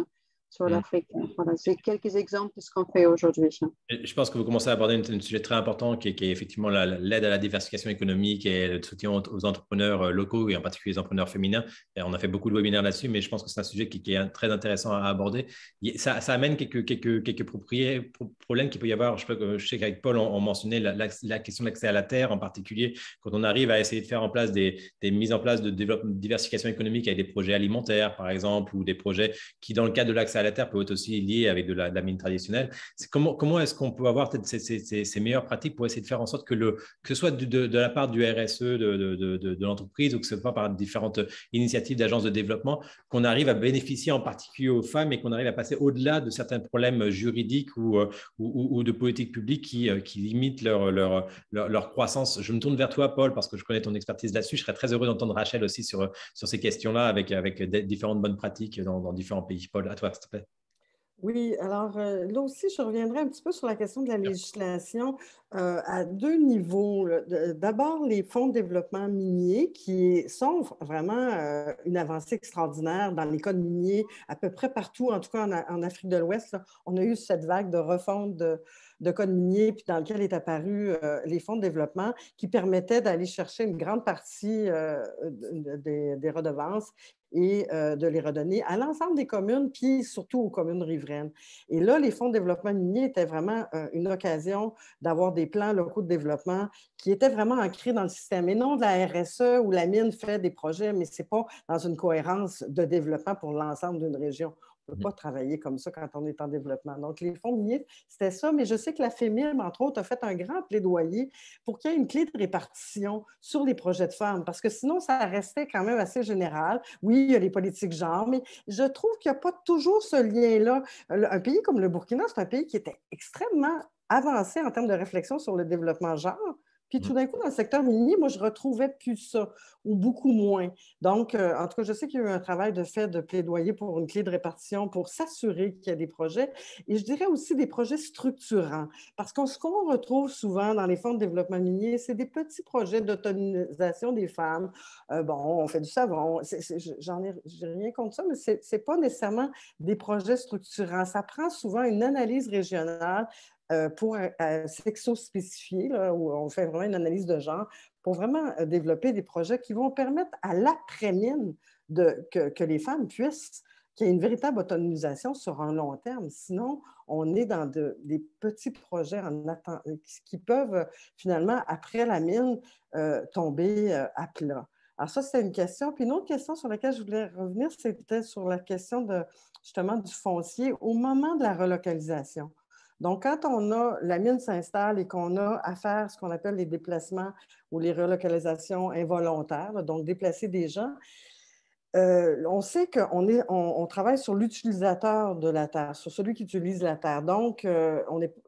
sur l'Afrique. Voilà, c'est quelques exemples de ce qu'on fait aujourd'hui. Je pense que vous commencez à aborder un sujet très important qui est effectivement l'aide à la diversification économique et le soutien aux entrepreneurs locaux et en particulier les entrepreneurs féminins. Et on a fait beaucoup de webinaires là-dessus, mais je pense que c'est un sujet qui est très intéressant à aborder. Ça amène quelques problèmes qu'il peut y avoir. Je sais qu'avec Paul, on mentionnait la question de l'accès à la terre, en particulier quand on arrive à essayer de faire en place des mises en place de développement, de diversification économique avec des projets alimentaires, par exemple, ou des projets qui, dans le cadre de l'accès à la terre, peuvent être aussi liés avec de la mine traditionnelle. Comment est-ce qu'on peut avoir ces meilleures pratiques pour essayer de faire en sorte que ce soit de la part du RSE de l'entreprise ou que ce soit par différentes initiatives d'agences de développement, qu'on arrive à bénéficier en particulier aux femmes et qu'on arrive à passer au-delà de certains problèmes juridiques ou de politique publique qui limitent leur croissance. Je me tourne vers toi, Paul, parce que je connais ton expertise là-dessus. Je serais très heureux d'entendre Rachel aussi sur ces questions-là avec différentes bonnes pratiques dans différents pays. Paul, à toi, s'il te plaît. Oui, alors là aussi, je reviendrai un petit peu sur la question de la législation à deux niveaux. D'abord, les fonds de développement minier qui sont vraiment une avancée extraordinaire dans les codes miniers à peu près partout, en tout cas en Afrique de l'Ouest. On a eu cette vague de refonte de code minier, puis dans lequel est apparu les fonds de développement qui permettaient d'aller chercher une grande partie des redevances et de les redonner à l'ensemble des communes, puis surtout aux communes riveraines. Et là, les fonds de développement minier étaient vraiment une occasion d'avoir des plans locaux de développement qui étaient vraiment ancrés dans le système. Et non de la RSE où la mine fait des projets, mais ce n'est pas dans une cohérence de développement pour l'ensemble d'une région. On ne peut pas travailler comme ça quand on est en développement. Donc, les fonds miniers, c'était ça, mais je sais que la FEMIM, entre autres, a fait un grand plaidoyer pour qu'il y ait une clé de répartition sur les projets de femmes, parce que sinon, ça restait quand même assez général. Oui, il y a les politiques genre, mais je trouve qu'il n'y a pas toujours ce lien-là. Un pays comme le Burkina, c'est un pays qui était extrêmement avancé en termes de réflexion sur le développement genre. Puis tout d'un coup, dans le secteur minier, moi, je ne retrouvais plus ça, ou beaucoup moins. Donc, en tout cas, je sais qu'il y a eu un travail de plaidoyer pour une clé de répartition pour s'assurer qu'il y a des projets. Et je dirais aussi des projets structurants. Parce que ce qu'on retrouve souvent dans les fonds de développement minier, c'est des petits projets d'autonomisation des femmes. Bon, on fait du savon. J'ai rien contre ça, mais ce n'est pas nécessairement des projets structurants. Ça prend souvent une analyse régionale pour sexo-spécifier, où on fait vraiment une analyse de genre, pour vraiment développer des projets qui vont permettre à l'après-mine que les femmes puissent, qu'il y ait une véritable autonomisation sur un long terme. Sinon, on est dans des petits projets qui peuvent finalement, après la mine, tomber à plat. Alors ça, c'était une question. Puis une autre question sur laquelle je voulais revenir, c'était sur la question justement du foncier au moment de la relocalisation. Donc, quand la mine s'installe et qu'on a à faire ce qu'on appelle les déplacements ou les relocalisations involontaires, donc déplacer des gens, on sait qu'on travaille sur l'utilisateur de la terre, sur celui qui utilise la terre. Donc,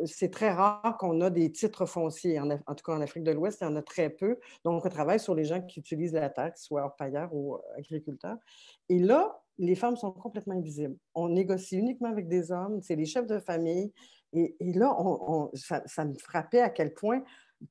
c'est très rare qu'on a des titres fonciers. En tout cas, en Afrique de l'Ouest, il y en a très peu. Donc, on travaille sur les gens qui utilisent la terre, qu'ils soient orpailleurs ou agriculteurs. Et là, les femmes sont complètement invisibles. On négocie uniquement avec des hommes, c'est les chefs de famille. Et là, ça me frappait à quel point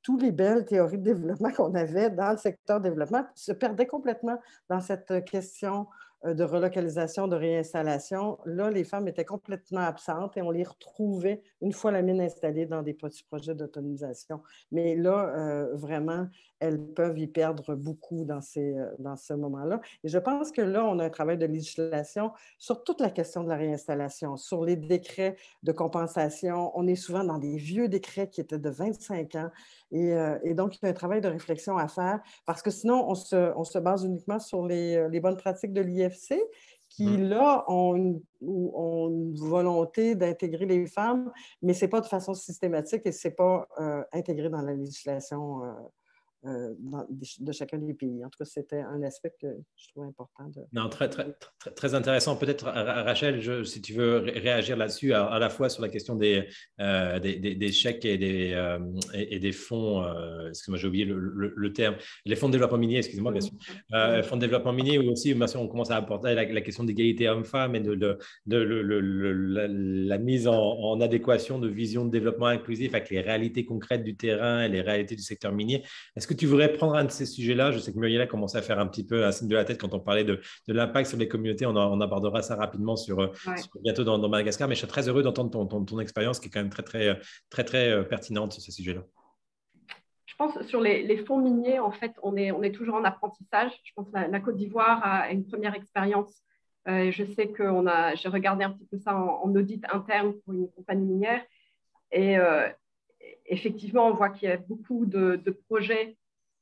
toutes les belles théories de développement qu'on avait dans le secteur développement se perdaient complètement dans cette question de relocalisation, de réinstallation. Là, les femmes étaient complètement absentes et on les retrouvait une fois la mine installée dans des petits projets d'autonomisation. Mais là, vraiment, elles peuvent y perdre beaucoup dans ce moment-là. Et je pense que là, on a un travail de législation sur toute la question de la réinstallation, sur les décrets de compensation. On est souvent dans des vieux décrets qui étaient de 25 ans. Et donc, il y a un travail de réflexion à faire parce que sinon, on se base uniquement sur les bonnes pratiques de l'IFC qui, là, ont une volonté d'intégrer les femmes, mais ce n'est pas de façon systématique et ce n'est pas intégré dans la législation de chacun des pays. En tout cas, c'était un aspect que je trouvais important. Non, très intéressant. Peut-être, Rachel, si tu veux réagir là-dessus, à la fois sur la question des chèques et des fonds, excuse-moi, j'ai oublié le terme, les fonds de développement minier, excusez-moi, bien sûr, fonds de développement minier, ou aussi, bien sûr, on commence à apporter la question d'égalité homme-femme et de la mise en adéquation de vision de développement inclusif avec les réalités concrètes du terrain et les réalités du secteur minier. Est-ce que tu voudrais prendre un de ces sujets-là? Je sais que Muriel a commencé à faire un petit peu un signe de la tête quand on parlait de l'impact sur les communautés. On abordera ça rapidement bientôt dans Madagascar, mais je suis très heureux d'entendre ton expérience qui est quand même très pertinente sur ce sujet-là. Je pense sur les fonds miniers, en fait, on est toujours en apprentissage. Je pense que la Côte d'Ivoire a une première expérience. Je sais que j'ai regardé un petit peu ça en audit interne pour une compagnie minière. Et effectivement, on voit qu'il y a beaucoup de projets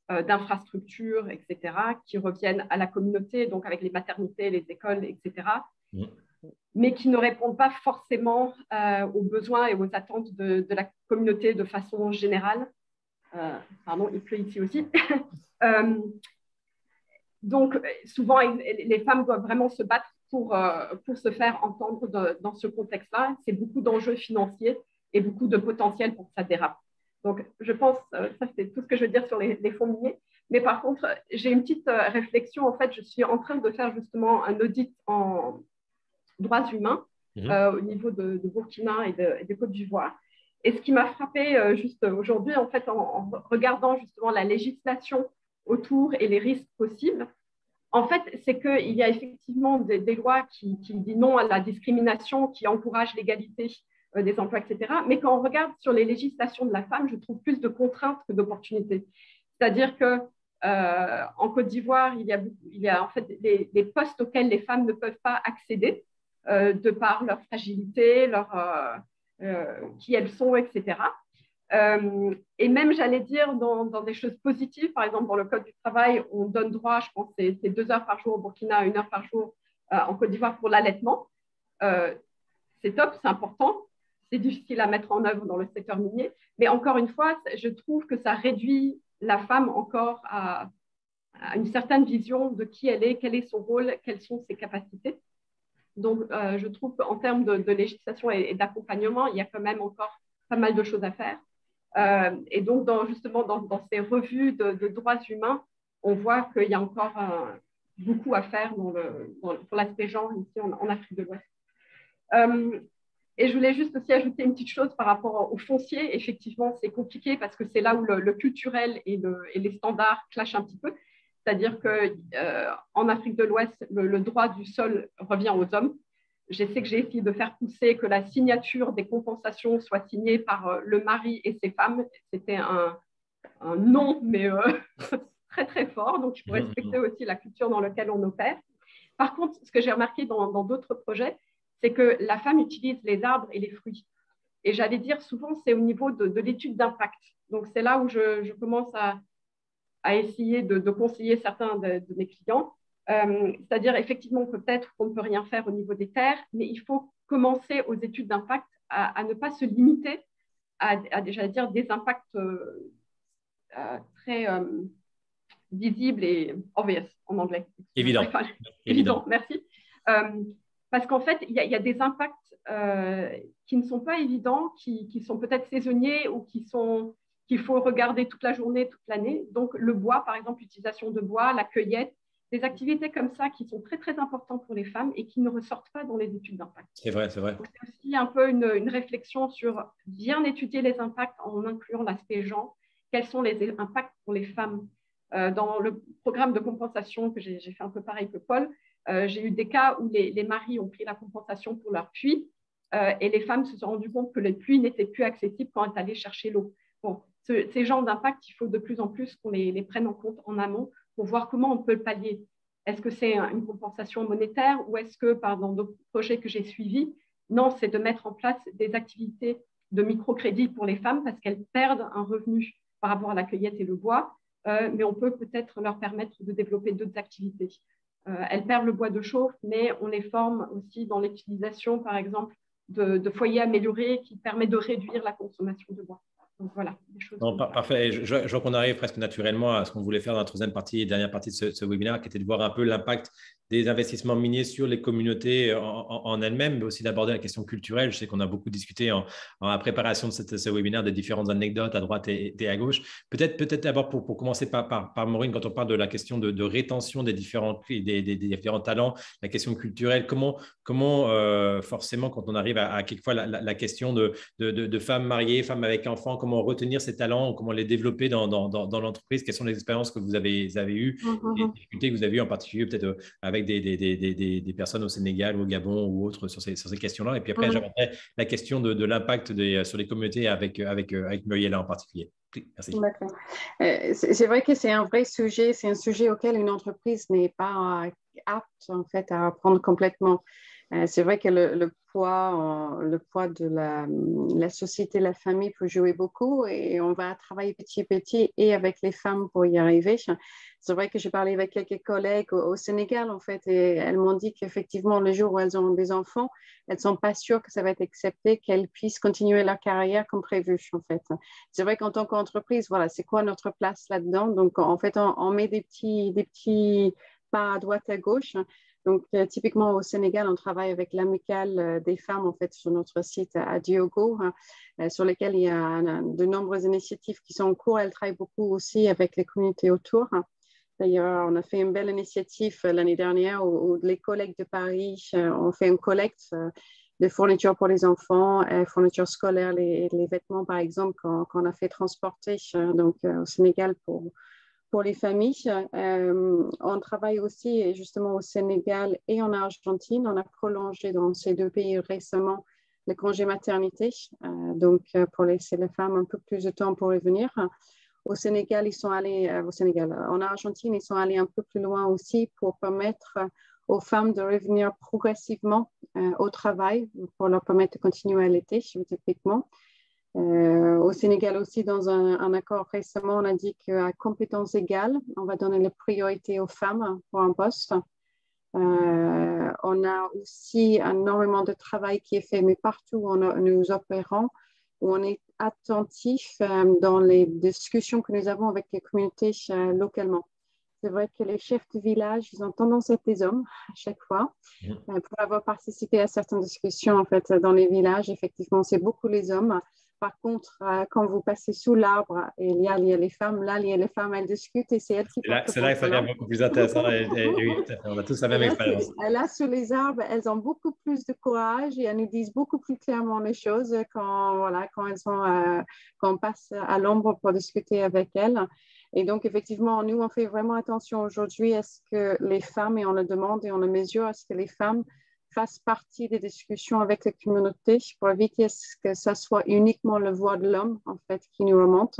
d'infrastructures, etc., qui reviennent à la communauté, donc avec les maternités, les écoles, etc., mais qui ne répondent pas forcément aux besoins et aux attentes de la communauté de façon générale. Pardon, il pleut ici aussi. Donc, souvent, les femmes doivent vraiment se battre pour se faire entendre dans ce contexte-là. C'est beaucoup d'enjeux financiers et beaucoup de potentiel pour que ça dérape. Donc, je pense, ça c'est tout ce que je veux dire sur les fonds miniers. Mais par contre, j'ai une petite réflexion. En fait, je suis en train de faire justement un audit en droits humains au niveau de Burkina et de Côte d'Ivoire. Et ce qui m'a frappé juste aujourd'hui, en fait, en regardant justement la législation autour et les risques possibles, en fait, c'est qu'il y a effectivement des lois qui disent non à la discrimination, qui encouragent l'égalité des emplois, etc. Mais quand on regarde sur les législations de la femme, je trouve plus de contraintes que d'opportunités. C'est-à-dire qu'en Côte d'Ivoire, il y a en fait des postes auxquels les femmes ne peuvent pas accéder de par leur fragilité, qui elles sont, etc. Et même, j'allais dire, dans des choses positives, par exemple, dans le Code du travail, on donne droit, je pense, c'est 2 heures par jour au Burkina, 1 heure par jour en Côte d'Ivoire pour l'allaitement. C'est top, c'est important. C'est difficile à mettre en œuvre dans le secteur minier. Mais encore une fois, je trouve que ça réduit la femme encore à une certaine vision de qui elle est, quel est son rôle, quelles sont ses capacités. Donc, je trouve qu'en termes de législation et d'accompagnement, il y a quand même encore pas mal de choses à faire. Et donc, justement, dans ces revues de droits humains, on voit qu'il y a encore beaucoup à faire pour l'aspect genre ici en Afrique de l'Ouest. Et je voulais juste aussi ajouter une petite chose par rapport au foncier. Effectivement, c'est compliqué parce que c'est là où le culturel et les standards clashent un petit peu. C'est-à-dire qu'en Afrique de l'Ouest, le droit du sol revient aux hommes. Je sais que j'ai essayé de faire pousser que la signature des compensations soit signée par le mari et ses femmes. C'était un non, mais très, très fort. Donc, il faut respecter aussi la culture dans laquelle on opère. Par contre, ce que j'ai remarqué dans d'autres projets, c'est que la femme utilise les arbres et les fruits. Et j'allais dire, souvent, c'est au niveau de l'étude d'impact. Donc, c'est là où je commence à essayer de conseiller certains de mes clients. C'est-à-dire, effectivement, peut-être qu'on ne peut rien faire au niveau des terres, mais il faut commencer aux études d'impact à ne pas se limiter à j'allais dire, des impacts très visibles et obvious en anglais. Évident, merci. Parce qu'en fait, il y a des impacts qui ne sont pas évidents, qui sont peut-être saisonniers ou qu'il faut regarder toute la journée, toute l'année. Donc, le bois, par exemple, l'utilisation de bois, la cueillette, des activités comme ça qui sont très, très importantes pour les femmes et qui ne ressortent pas dans les études d'impact. C'est vrai. Donc, c'est aussi un peu une réflexion sur bien étudier les impacts en incluant l'aspect genre. Quels sont les impacts pour les femmes? Dans le programme de compensation que j'ai fait un peu pareil que Paul, j'ai eu des cas où les maris ont pris la compensation pour leur puits et les femmes se sont rendues compte que les puits n'étaient plus accessibles quand elles allaient chercher l'eau. Bon, ces genres d'impacts, il faut de plus en plus qu'on les prenne en compte en amont pour voir comment on peut le pallier. Est-ce que c'est une compensation monétaire ou est-ce que, dans d'autres projets que j'ai suivis, non, c'est de mettre en place des activités de microcrédit pour les femmes parce qu'elles perdent un revenu par rapport à la cueillette et le bois, mais on peut peut-être leur permettre de développer d'autres activités. Elles perdent le bois de chauffe, mais on les forme aussi dans l'utilisation, par exemple, de foyers améliorés qui permettent de réduire la consommation de bois. Donc voilà, des choses Non, parfait. Je vois qu'on arrive presque naturellement à ce qu'on voulait faire dans la troisième partie et dernière partie de ce webinaire, qui était de voir un peu l'impact des investissements miniers sur les communautés en elles-mêmes, mais aussi d'aborder la question culturelle. Je sais qu'on a beaucoup discuté en la préparation de ce webinaire de différentes anecdotes à droite et à gauche. Peut-être d'abord pour commencer par Maureen, quand on parle de la question de rétention des différents talents, la question culturelle, comment forcément quand on arrive à quelquefois la question de femmes mariées, femmes avec enfants, comment retenir ces talents, comment les développer dans l'entreprise, quelles sont les expériences que vous avez eues, les difficultés que vous avez eues en particulier peut-être avec des personnes au Sénégal ou au Gabon ou autres sur ces questions-là. Et puis après, j'aborderai la question de l'impact sur les communautés avec Muriela en particulier. Merci. D'accord. C'est vrai que c'est un vrai sujet, c'est un sujet auquel une entreprise n'est pas apte en fait à apprendre complètement. C'est vrai que le poids de la société, la famille peut jouer beaucoup et on va travailler petit à petit et avec les femmes pour y arriver. C'est vrai que j'ai parlé avec quelques collègues au Sénégal en fait et elles m'ont dit qu'effectivement le jour où elles ont des enfants, elles ne sont pas sûres que ça va être accepté, qu'elles puissent continuer leur carrière comme prévu en fait. C'est vrai qu'en tant qu'entreprise, voilà, c'est quoi notre place là-dedans? Donc en fait, on met des petits pas à droite à gauche. Donc, typiquement au Sénégal, on travaille avec l'amicale des femmes en fait sur notre site à Diogo, sur lequel il y a de nombreuses initiatives qui sont en cours. Elle travaille beaucoup aussi avec les communautés autour. D'ailleurs, on a fait une belle initiative l'année dernière où les collègues de Paris ont fait une collecte de fournitures pour les enfants, fournitures scolaires, les vêtements par exemple qu'on a fait transporter au Sénégal pour les familles. On travaille aussi justement au Sénégal et en Argentine. On a prolongé dans ces deux pays récemment le congé maternité, pour laisser les femmes un peu plus de temps pour revenir. Au Sénégal, ils sont allés, en Argentine, ils sont allés un peu plus loin aussi pour permettre aux femmes de revenir progressivement au travail, pour leur permettre de continuer à l'été, typiquement. Au Sénégal aussi, dans un accord récemment, on a dit qu'à compétences égales, on va donner la priorité aux femmes pour un poste. On a aussi énormément de travail qui est fait, mais partout où nous opérons, où on est attentif dans les discussions que nous avons avec les communautés localement. C'est vrai que les chefs de village, ils ont tendance à être des hommes à chaque fois. Pour avoir participé à certaines discussions en fait, dans les villages, effectivement, c'est beaucoup les hommes. Par contre, quand vous passez sous l'arbre, il y a les femmes, les femmes, elles discutent et c'est elles qui portent. C'est là que ça devient beaucoup plus intéressant. Oui, on a tous la même expérience. Là, sous les arbres, elles ont beaucoup plus de courage et elles nous disent beaucoup plus clairement les choses quand on passe à l'ombre pour discuter avec elles. Et donc, effectivement, nous, on fait vraiment attention aujourd'hui à ce que les femmes, et on le demande et on le mesure, à ce que les femmes fassent partie des discussions avec les communautés pour éviter que ça soit uniquement le voix de l'homme, en fait, qui nous remonte.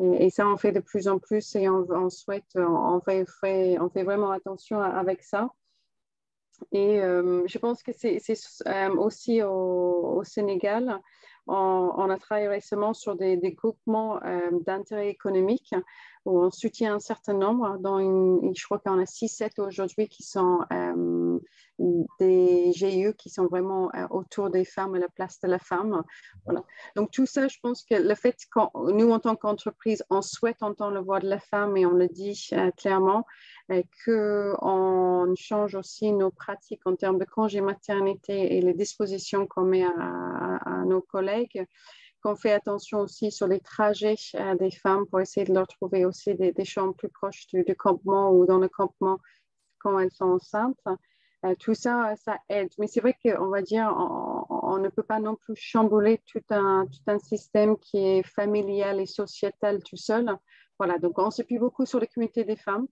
Et ça, on fait de plus en plus et on fait vraiment attention avec ça. Et je pense que c'est aussi au Sénégal, on a travaillé récemment sur des groupements d'intérêt économique où on soutient un certain nombre. Je crois qu'on a 6-7 aujourd'hui qui sont des GIE qui sont vraiment autour des femmes et la place de la femme. Voilà. Donc tout ça, je pense que le fait que nous, en tant qu'entreprise, on souhaite entendre la voix de la femme et on le dit clairement, qu'on change aussi nos pratiques en termes de congé maternité et les dispositions qu'on met à nos collègues, qu'on fait attention aussi sur les trajets des femmes pour essayer de leur trouver aussi des chambres plus proches du campement ou dans le campement quand elles sont enceintes. Tout ça, ça aide. Mais c'est vrai qu'on va dire, on ne peut pas non plus chambouler tout un système qui est familial et sociétal tout seul. Voilà, donc on s'appuie beaucoup sur les communautés des femmes.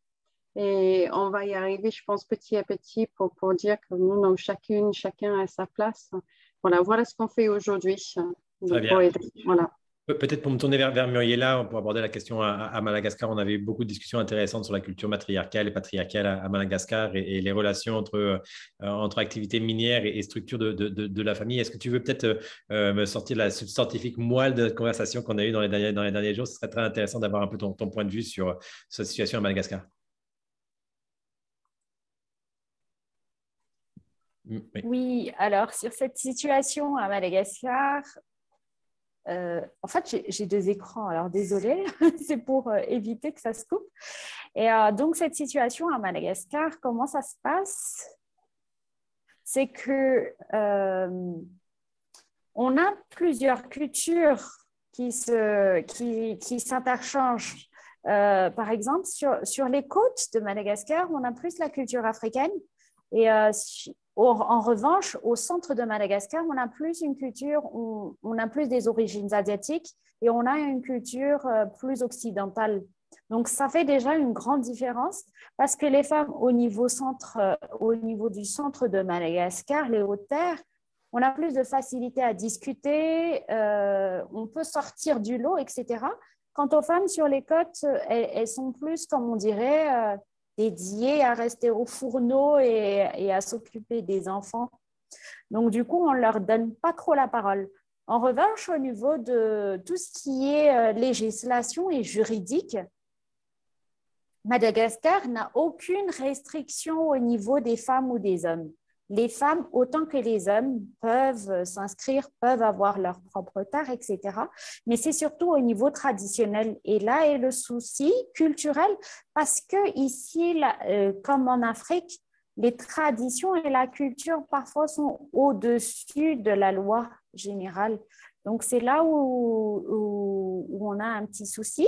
Et on va y arriver, je pense, petit à petit pour dire que nous, chacun a sa place. Voilà ce qu'on fait aujourd'hui. Très bien. Voilà. Peut-être pour me tourner vers Muriela, pour aborder la question à Madagascar, on avait eu beaucoup de discussions intéressantes sur la culture matriarcale et patriarcale à Madagascar et les relations entre activités minières et structures de la famille. Est-ce que tu veux peut-être me sortir la scientifique moelle de conversation qu'on a eue dans les derniers jours? Ce serait très intéressant d'avoir un peu ton point de vue sur cette situation à Madagascar. Oui, alors sur cette situation à Madagascar, en fait, j'ai deux écrans, alors désolée, c'est pour éviter que ça se coupe. Et donc, cette situation à Madagascar, comment ça se passe? C'est que on a plusieurs cultures qui s'interchangent. Par exemple, sur les côtes de Madagascar, on a plus la culture africaine. Et en revanche, au centre de Madagascar, on a plus une culture, on a plus des origines asiatiques et on a une culture plus occidentale. Donc, ça fait déjà une grande différence parce que les femmes au niveau du centre de Madagascar, les Hautes-Terres, on a plus de facilité à discuter, on peut sortir du lot, etc. Quant aux femmes sur les côtes, elles sont plus, comme on dirait, dédiées à rester au fourneau et à s'occuper des enfants. Donc, du coup, on ne leur donne pas trop la parole. En revanche, au niveau de tout ce qui est législation et juridique, Madagascar n'a aucune restriction au niveau des femmes ou des hommes. Les femmes, autant que les hommes, peuvent s'inscrire, peuvent avoir leur propre terre, etc. Mais c'est surtout au niveau traditionnel. Et là est le souci culturel parce que ici, comme en Afrique, les traditions et la culture parfois sont au-dessus de la loi générale. Donc, c'est là où on a un petit souci.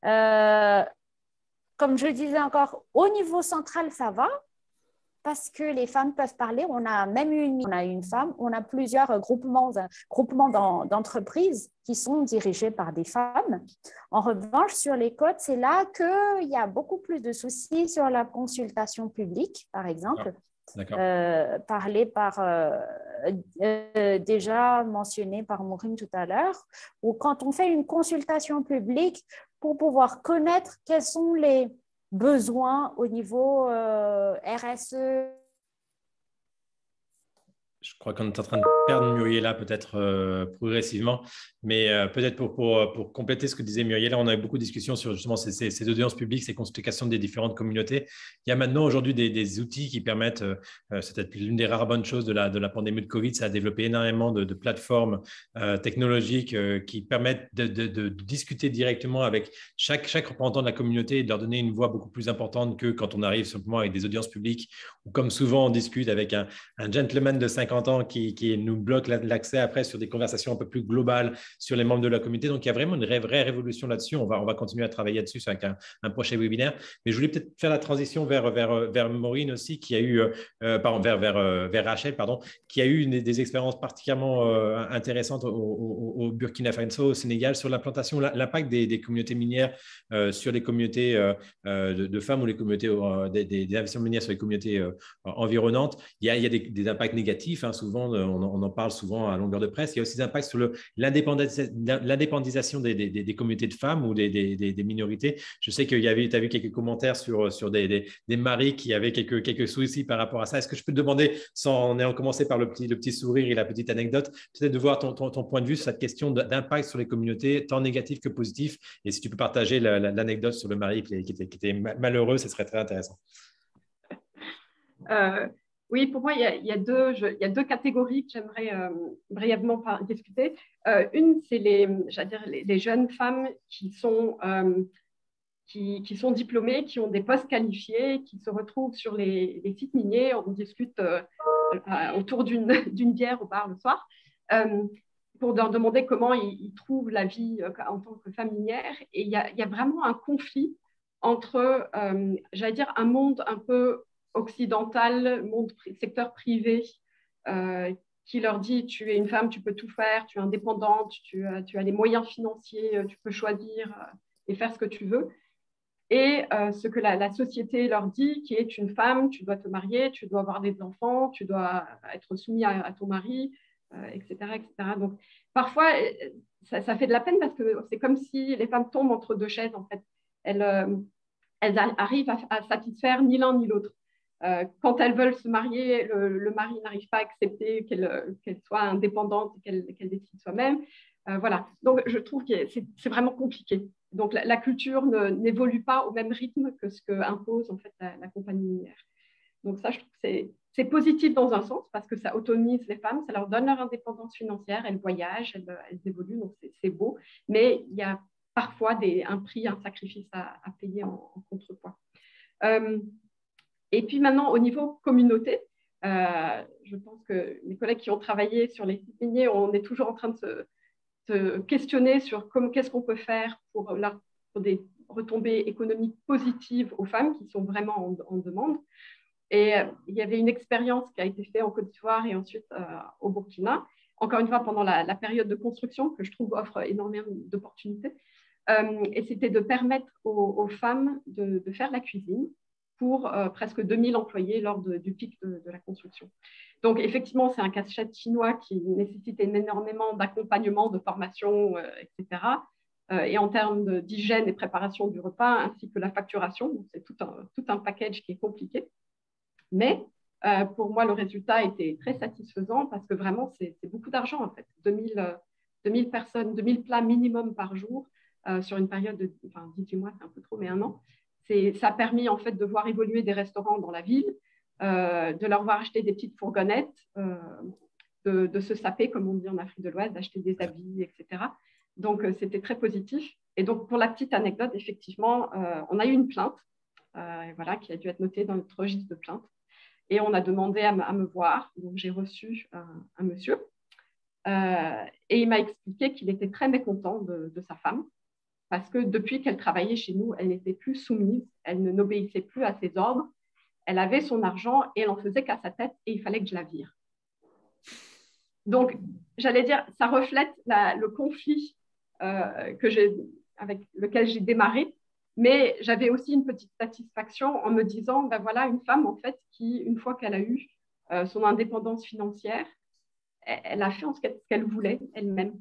Comme je disais encore, au niveau central, ça va. Parce que les femmes peuvent parler, on a même une femme, on a plusieurs groupements d'entreprises qui sont dirigés par des femmes. En revanche, sur les côtes, c'est là qu'il y a beaucoup plus de soucis sur la consultation publique, par exemple. Parlé par, déjà mentionné par Maureen tout à l'heure, où quand on fait une consultation publique pour pouvoir connaître quels sont les besoins au niveau RSE. Je crois qu'on est en train de perdre Muriel là, peut-être progressivement, mais peut-être pour compléter ce que disait Muriel, on a eu beaucoup de discussions sur justement ces audiences publiques, ces consultations des différentes communautés. Il y a maintenant aujourd'hui des outils qui permettent, c'est peut-être l'une des rares bonnes choses de la pandémie de Covid, ça a développé énormément de plateformes technologiques qui permettent de discuter directement avec chaque représentant de la communauté et de leur donner une voix beaucoup plus importante que quand on arrive simplement avec des audiences publiques ou comme souvent on discute avec un gentleman de 50 ans qui nous bloque l'accès après sur des conversations un peu plus globales sur les membres de la communauté. Donc, il y a vraiment une vraie révolution là-dessus. On va continuer à travailler là-dessus avec un prochain webinaire. Mais je voulais peut-être faire la transition vers Maureen aussi, qui a eu, vers Rachel, pardon, qui a eu des expériences particulièrement intéressantes au Burkina Faso, au Sénégal, sur l'implantation, l'impact des communautés minières sur les communautés de femmes ou les communautés des investissements minières sur les communautés environnantes. Il y a des impacts négatifs. Souvent, on en parle souvent à longueur de presse. Il y a aussi des impacts sur l'indépendisation des communautés de femmes ou des minorités. Je sais que tu as vu quelques commentaires sur des maris qui avaient quelques soucis par rapport à ça. Est-ce que je peux te demander, en ayant commencé par le petit sourire et la petite anecdote, peut-être de voir ton point de vue sur cette question d'impact sur les communautés, tant négatif que positif, et si tu peux partager l'anecdote sur le mari qui était malheureux, ce serait très intéressant. Oui, pour moi, il y a deux catégories que j'aimerais brièvement discuter. Une, c'est les jeunes femmes qui sont diplômées, qui ont des postes qualifiés, qui se retrouvent sur les sites miniers. On discute autour d'une bière au bar le soir pour leur demander comment ils trouvent la vie en tant que femme minière. Et il y a vraiment un conflit entre, j'allais dire, un monde un peu occidental, secteur privé, qui leur dit tu es une femme, tu peux tout faire, tu es indépendante, tu as les moyens financiers, tu peux choisir et faire ce que tu veux. Et ce que la société leur dit, qui est une femme, tu dois te marier, tu dois avoir des enfants, tu dois être soumis à ton mari, etc., etc. Donc, parfois, ça fait de la peine parce que c'est comme si les femmes tombent entre deux chaises, en fait. Elles arrivent à satisfaire ni l'un ni l'autre. Quand elles veulent se marier, le mari n'arrive pas à accepter qu'elle soit indépendante et qu'elle décide soi-même. Voilà. Donc, je trouve que c'est vraiment compliqué. Donc, la culture n'évolue pas au même rythme que ce qu'impose en fait la compagnie minière. Donc, ça, je trouve que c'est c'est positif dans un sens parce que ça autonomise les femmes, ça leur donne leur indépendance financière, elles voyagent, elles évoluent, donc c'est beau. Mais il y a parfois un prix, un sacrifice à payer en contrepoids. Et puis maintenant, au niveau communauté, je pense que mes collègues qui ont travaillé sur les sites miniers, on est toujours en train de se questionner sur qu'est-ce qu'on peut faire pour des retombées économiques positives aux femmes qui sont vraiment en demande. Et il y avait une expérience qui a été faite en Côte d'Ivoire et ensuite au Burkina, encore une fois pendant la période de construction que je trouve offre énormément d'opportunités. Et c'était de permettre aux femmes de faire la cuisine pour presque 2000 employés lors du pic de la construction. Donc, effectivement, c'est un casse-tête chinois qui nécessite énormément d'accompagnement, de formation, etc. Et en termes d'hygiène et préparation du repas, ainsi que la facturation, c'est tout un package qui est compliqué. Mais pour moi, le résultat était très satisfaisant parce que vraiment, c'est beaucoup d'argent, en fait. 2000 personnes, 2000 plats minimum par jour sur une période de 18 mois, c'est un peu trop, mais un an. Ça a permis en fait de voir évoluer des restaurants dans la ville, de leur voir acheter des petites fourgonnettes, de se saper, comme on dit en Afrique de l'Ouest, d'acheter des habits, etc. Donc, c'était très positif. Et donc, pour la petite anecdote, effectivement, on a eu une plainte voilà, qui a dû être notée dans notre registre de plainte. Et on a demandé à me voir. Donc, j'ai reçu un monsieur. Et il m'a expliqué qu'il était très mécontent de sa femme parce que depuis qu'elle travaillait chez nous, elle n'était plus soumise, elle n'obéissait plus à ses ordres, elle avait son argent et elle n'en faisait qu'à sa tête et il fallait que je la vire. Donc, j'allais dire, ça reflète le conflit avec lequel j'ai démarré, mais j'avais aussi une petite satisfaction en me disant, ben voilà, une femme, en fait, qui, une fois qu'elle a eu son indépendance financière, elle a fait ce qu'elle voulait elle-même.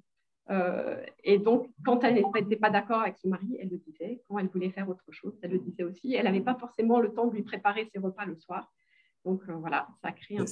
Et donc, quand elle n'était pas d'accord avec son mari, elle le disait. Quand elle voulait faire autre chose, elle le disait aussi. Elle n'avait pas forcément le temps de lui préparer ses repas le soir. Donc, voilà, ça a créé un peu...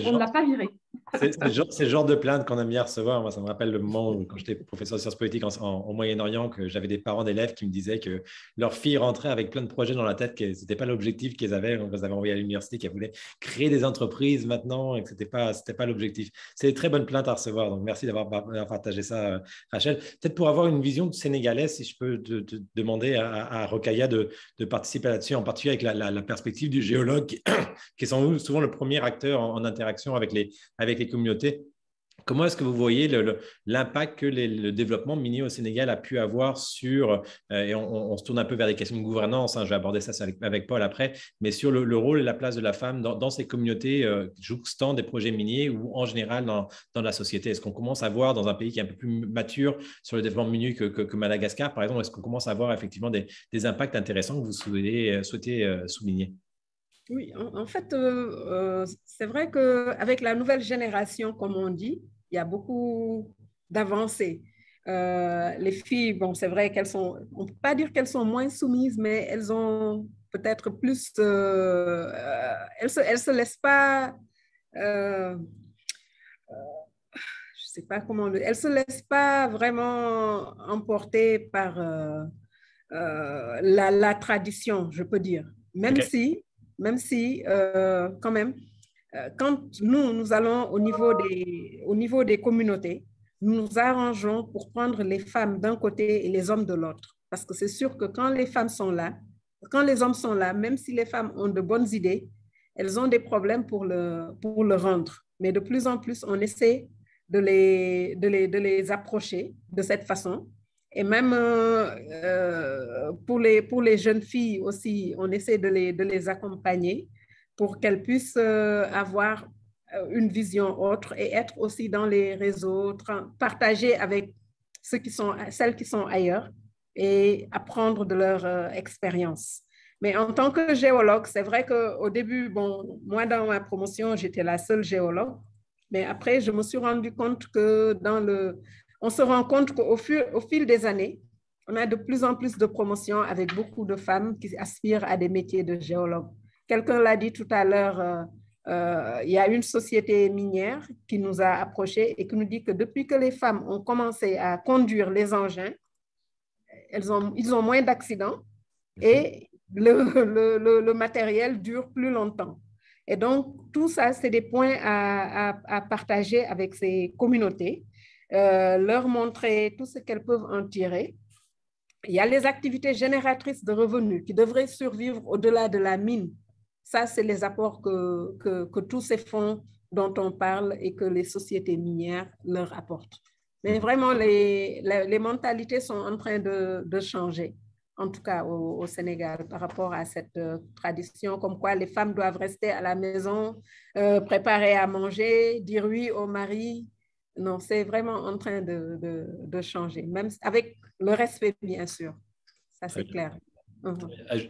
On ne l'a pas viré. C'est le genre de plainte qu'on aime bien recevoir. Moi, ça me rappelle le moment où, quand j'étais professeur de sciences politiques au Moyen-Orient, que j'avais des parents d'élèves qui me disaient que leur fille rentrait avec plein de projets dans la tête, que ce n'était pas l'objectif qu'ils avaient. On les avait envoyés à l'université, qu'elles voulaient créer des entreprises maintenant et que ce n'était pas l'objectif. C'est des très bonnes plaintes à recevoir. Donc, merci d'avoir partagé ça, Rachel. Peut-être pour avoir une vision sénégalaise, si je peux te demander à Rokhaya de participer là-dessus, en particulier avec la perspective du géologue qui est souvent le premier acteur en interaction avec les communautés. Comment est-ce que vous voyez l'impact que le développement minier au Sénégal a pu avoir sur, et on se tourne un peu vers des questions de gouvernance, je vais aborder ça avec Paul après, mais sur le rôle et la place de la femme dans ces communautés jouxtant des projets miniers ou en général dans la société? Est-ce qu'on commence à voir dans un pays qui est un peu plus mature sur le développement minier que Madagascar, par exemple, est-ce qu'on commence à voir effectivement des impacts intéressants que vous souhaitez souligner? Oui, en fait, c'est vrai qu'avec la nouvelle génération, comme on dit, il y a beaucoup d'avancées. Les filles, bon, c'est vrai qu'elles sont, on ne peut pas dire qu'elles sont moins soumises, mais elles ont peut-être plus, elles se laissent pas, je sais pas comment, elles se laissent pas vraiment emporter par la tradition, je peux dire, même si quand même, quand nous allons au niveau des communautés, nous nous arrangeons pour prendre les femmes d'un côté et les hommes de l'autre. Parce que c'est sûr que quand les femmes sont là, quand les hommes sont là, même si les femmes ont de bonnes idées, elles ont des problèmes pour le rendre. Mais de plus en plus, on essaie de les approcher de cette façon. Et même pour les jeunes filles aussi, on essaie de les accompagner pour qu'elles puissent avoir une vision autre et être aussi dans les réseaux, partager avec celles qui sont ailleurs et apprendre de leur expérience. Mais en tant que géologue, c'est vrai qu'au début, bon, moi dans ma promotion, j'étais la seule géologue, mais après, je me suis rendu compte que on se rend compte qu'au fil des années, on a de plus en plus de promotions avec beaucoup de femmes qui aspirent à des métiers de géologue. Quelqu'un l'a dit tout à l'heure, il y a une société minière qui nous a approchés et qui nous dit que depuis que les femmes ont commencé à conduire les engins, ils ont moins d'accidents et le matériel dure plus longtemps. Et donc, tout ça, c'est des points à partager avec ces communautés, leur montrer tout ce qu'elles peuvent en tirer. Il y a les activités génératrices de revenus qui devraient survivre au-delà de la mine. Ça, c'est les apports que tous ces fonds dont on parle et que les sociétés minières leur apportent. Mais vraiment, les mentalités sont en train de changer, en tout cas au Sénégal, par rapport à cette tradition, comme quoi les femmes doivent rester à la maison, préparer à manger, dire oui au mari. Non, c'est vraiment en train de changer, même avec le respect, bien sûr. Ça, c'est clair.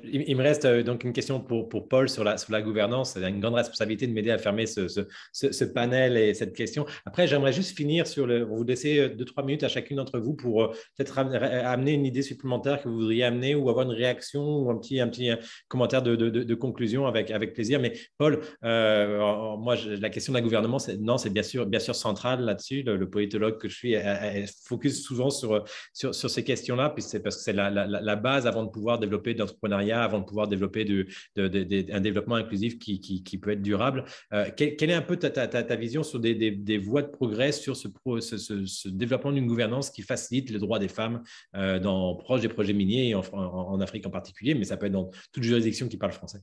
Il me reste donc une question pour Paul sur la gouvernance. C'est une grande responsabilité de m'aider à fermer ce panel et cette question. Après, j'aimerais juste finir vous laisser 2-3 minutes à chacune d'entre vous pour peut-être amener une idée supplémentaire que vous voudriez amener ou avoir une réaction ou un petit commentaire de conclusion avec plaisir. Mais Paul, moi, la question de la gouvernance, c'est bien sûr central là-dessus. Le politologue que je suis focus souvent sur ces questions-là, puis c'est parce que c'est la base avant de pouvoir développer de l'entrepreneuriat, avant de pouvoir développer un développement inclusif qui peut être durable. Quelle est un peu ta vision sur des voies de progrès sur ce développement d'une gouvernance qui facilite les droits des femmes proche des projets miniers et en Afrique en particulier, mais ça peut être dans toute juridiction qui parle français?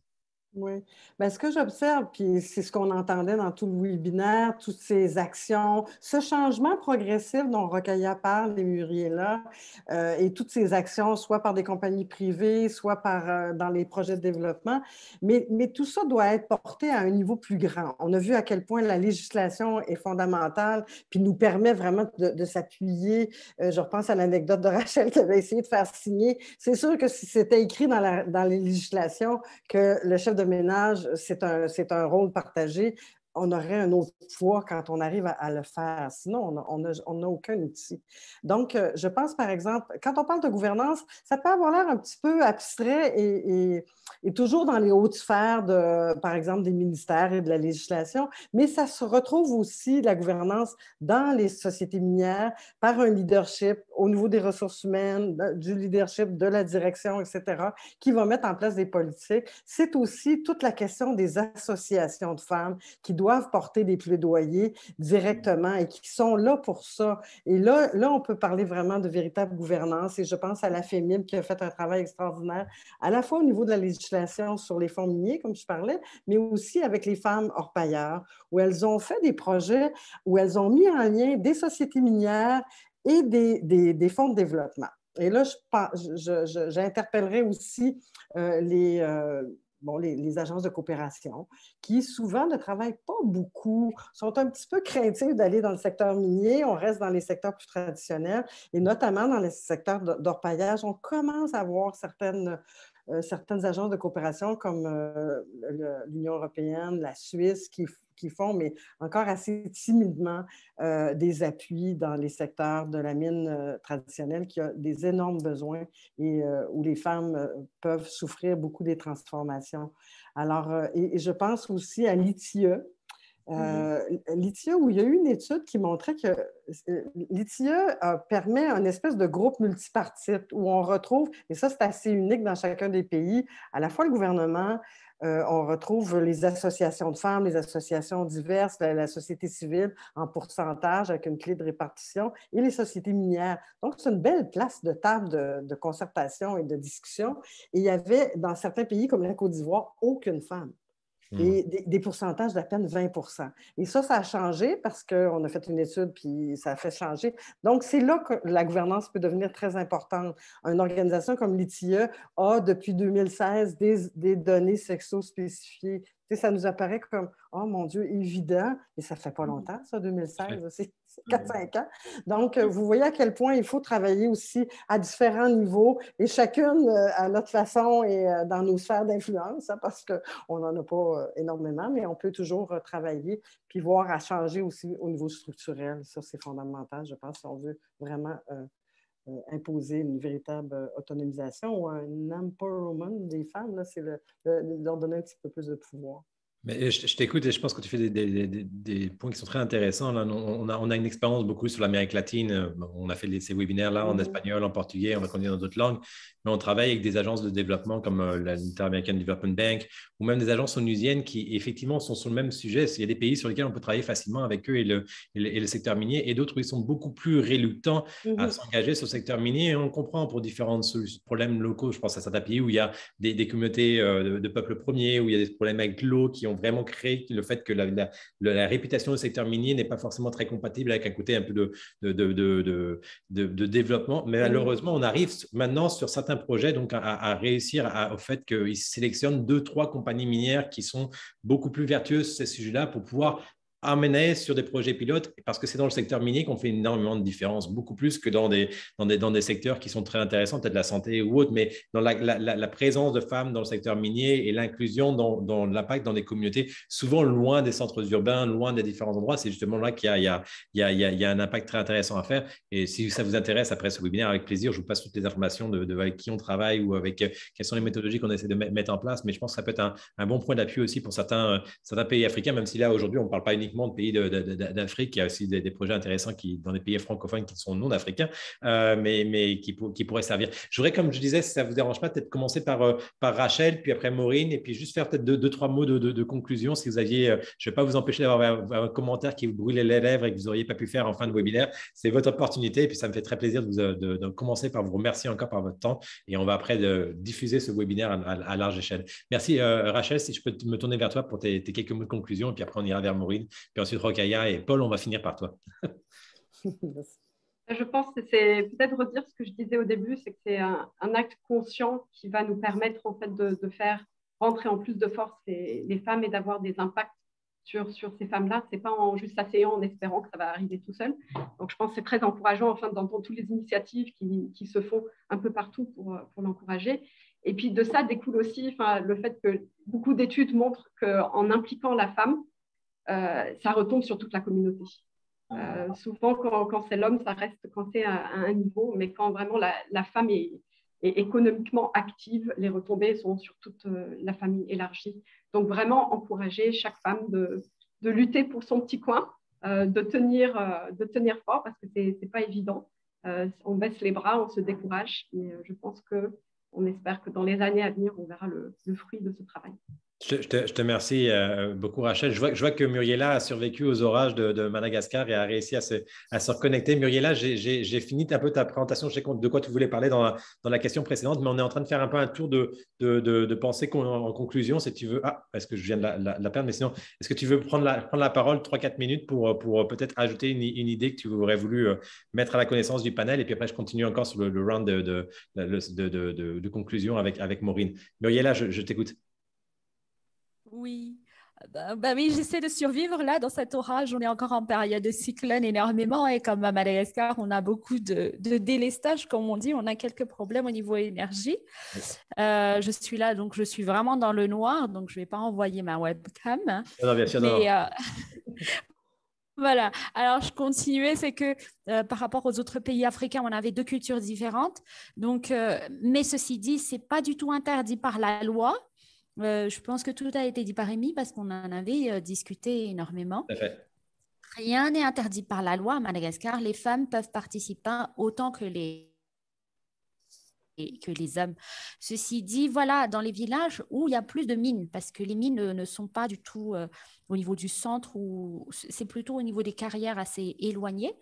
Oui. Bien, ce que j'observe, puis c'est ce qu'on entendait dans tout le webinaire, toutes ces actions, ce changement progressif dont Rokhaya parle, et Muriela, et toutes ces actions, soit par des compagnies privées, soit dans les projets de développement, mais tout ça doit être porté à un niveau plus grand. On a vu à quel point la législation est fondamentale, puis nous permet vraiment de s'appuyer. Je repense à l'anecdote de Rachel qui avait essayé de faire signer. C'est sûr que si c'était écrit dans les législations que le chef de ménage, c'est un rôle partagé, on aurait un autre poids quand on arrive à le faire. Sinon, on n'a aucun outil. Donc, je pense, par exemple, quand on parle de gouvernance, ça peut avoir l'air un petit peu abstrait et toujours dans les hautes sphères, par exemple, des ministères et de la législation, mais ça se retrouve aussi, la gouvernance, dans les sociétés minières, par un leadership au niveau des ressources humaines, du leadership de la direction, etc., qui va mettre en place des politiques. C'est aussi toute la question des associations de femmes qui doivent porter des plaidoyers directement et qui sont là pour ça. Et là, on peut parler vraiment de véritable gouvernance et je pense à la FEMIB qui a fait un travail extraordinaire, à la fois au niveau de la législation sur les fonds miniers, comme je parlais, mais aussi avec les femmes orpailleurs, où elles ont fait des projets, où elles ont mis en lien des sociétés minières et des fonds de développement. Et là, j'interpellerai aussi les agences de coopération qui souvent ne travaillent pas beaucoup, sont un petit peu craintives d'aller dans le secteur minier. On reste dans les secteurs plus traditionnels et notamment dans les secteurs d'orpaillage. On commence à voir certaines agences de coopération comme l'Union européenne, la Suisse qui font, mais encore assez timidement, des appuis dans les secteurs de la mine traditionnelle qui a des énormes besoins et où les femmes peuvent souffrir beaucoup des transformations. Alors, et je pense aussi à l'ITIE, l'ITIE, où il y a eu une étude qui montrait que l'ITIE permet un espèce de groupe multipartite où on retrouve, et ça c'est assez unique dans chacun des pays, à la fois le gouvernement, on retrouve les associations de femmes, les associations diverses, la société civile en pourcentage avec une clé de répartition et les sociétés minières. Donc, c'est une belle place de table de concertation et de discussion. Et il y avait, dans certains pays comme la Côte d'Ivoire, aucune femme. Et des pourcentages d'à peine 20%. Et ça a changé parce qu'on a fait une étude puis ça a fait changer. Donc, c'est là que la gouvernance peut devenir très importante. Une organisation comme l'ITIE a, depuis 2016, des données sexo-spécifiées. Tu sais, ça nous apparaît comme, oh mon Dieu, évident, mais ça ne fait pas longtemps, ça, 2016, c'est 4-5 ans. Donc, vous voyez à quel point il faut travailler aussi à différents niveaux et chacune à notre façon et dans nos sphères d'influence, hein, parce qu'on n'en a pas énormément, mais on peut toujours travailler puis voir à changer aussi au niveau structurel. Ça, c'est fondamental, je pense, si on veut vraiment imposer une véritable autonomisation ou un empowerment des femmes, c'est leur donner un petit peu plus de pouvoir. Mais je t'écoute et je pense que tu fais des points qui sont très intéressants. Là, on a une expérience beaucoup sur l'Amérique latine. On a fait ces webinaires-là en espagnol, en portugais, on va continuer dans d'autres langues. Mais on travaille avec des agences de développement comme l'Inter-American Development Bank ou même des agences onusiennes qui, effectivement, sont sur le même sujet. Il y a des pays sur lesquels on peut travailler facilement avec eux et le secteur minier et d'autres où ils sont beaucoup plus réluctants à s'engager sur le secteur minier. Et on comprend pour différents problèmes locaux. Je pense à certains pays où il y a des communautés de peuples premiers, où il y a des problèmes avec l'eau qui ont vraiment créé le fait que la réputation du secteur minier n'est pas forcément très compatible avec un côté un peu de développement. Mais malheureusement, on arrive maintenant sur certains projets donc à réussir au fait qu'ils sélectionnent 2-3 compagnies minières qui sont beaucoup plus vertueuses sur ces sujets-là pour pouvoir amener sur des projets pilotes, parce que c'est dans le secteur minier qu'on fait énormément de différence, beaucoup plus que dans des secteurs qui sont très intéressants, peut-être la santé ou autre, mais dans la présence de femmes dans le secteur minier et l'inclusion dans l'impact dans des communautés, souvent loin des centres urbains, loin des différents endroits, c'est justement là qu'il y a un impact très intéressant à faire. Et si ça vous intéresse, après ce webinaire, avec plaisir, je vous passe toutes les informations de avec qui on travaille ou avec quelles sont les méthodologies qu'on essaie de mettre en place, mais je pense que ça peut être un bon point d'appui aussi pour certains pays africains, même si là, aujourd'hui, on ne parle pas uniquement de pays d'Afrique. Il y a aussi des projets intéressants dans des pays francophones qui sont non africains, mais qui pourraient servir. Je voudrais, comme je disais, si ça ne vous dérange pas, peut-être commencer par Rachel, puis après Maureen, et puis juste faire peut-être deux, trois mots de conclusion. Si vous aviez, je ne vais pas vous empêcher d'avoir un commentaire qui vous brûlait les lèvres et que vous n'auriez pas pu faire en fin de webinaire. C'est votre opportunité, et puis ça me fait très plaisir de commencer par vous remercier encore par votre temps, et on va après diffuser ce webinaire à large échelle. Merci Rachel, si je peux me tourner vers toi pour tes quelques mots de conclusion, et puis après on ira vers Maureen. Puis ensuite, Rokhaya et Paul, on va finir par toi. Je pense que c'est peut-être redire ce que je disais au début, c'est que c'est un acte conscient qui va nous permettre en fait de faire rentrer en plus de force les femmes et d'avoir des impacts sur ces femmes-là. Ce n'est pas en juste s'asseyant en espérant que ça va arriver tout seul. Donc, je pense que c'est très encourageant enfin, d'entendre toutes les initiatives qui se font un peu partout pour l'encourager. Et puis, de ça découle aussi enfin, le fait que beaucoup d'études montrent qu'en impliquant la femme, ça retombe sur toute la communauté. Souvent, quand c'est l'homme, ça reste quand c'est à un niveau, mais quand vraiment la femme est économiquement active, les retombées sont sur toute la famille élargie. Donc, vraiment encourager chaque femme de lutter pour son petit coin, de tenir fort, parce que ce n'est pas évident. On baisse les bras, on se décourage, mais je pense qu'on espère que dans les années à venir, on verra le fruit de ce travail. Je te remercie beaucoup, Rachel. Je vois que Muriela a survécu aux orages de Madagascar et a réussi à se reconnecter. Muriela, j'ai fini un peu ta présentation. Je sais de quoi tu voulais parler dans la question précédente, mais on est en train de faire un peu un tour de pensée en conclusion. Si tu veux, est-ce que je viens de la perdre, mais sinon, est-ce que tu veux prendre la parole 3-4 minutes pour peut-être ajouter une idée que tu aurais voulu mettre à la connaissance du panel, et puis après, je continue encore sur le round de conclusion avec Maureen. Muriela, je t'écoute. Oui. Oui, j'essaie de survivre là dans cet orage. On est encore en période de cyclone énormément et comme à Madagascar, on a beaucoup de délestage, comme on dit. On a quelques problèmes au niveau énergie. Je suis là, donc je suis vraiment dans le noir, donc je ne vais pas envoyer ma webcam. Non, bien sûr, non. Voilà, alors je continuais, c'est que par rapport aux autres pays africains, on avait 2 cultures différentes. Donc, mais ceci dit, ce n'est pas du tout interdit par la loi. Je pense que tout a été dit par Rémi parce qu'on en avait discuté énormément. Tout à fait. Rien n'est interdit par la loi à Madagascar. Les femmes peuvent participer autant que les hommes. Ceci dit, voilà, dans les villages où il y a plus de mines, parce que les mines ne sont pas du tout au niveau du centre, c'est plutôt au niveau des carrières assez éloignées.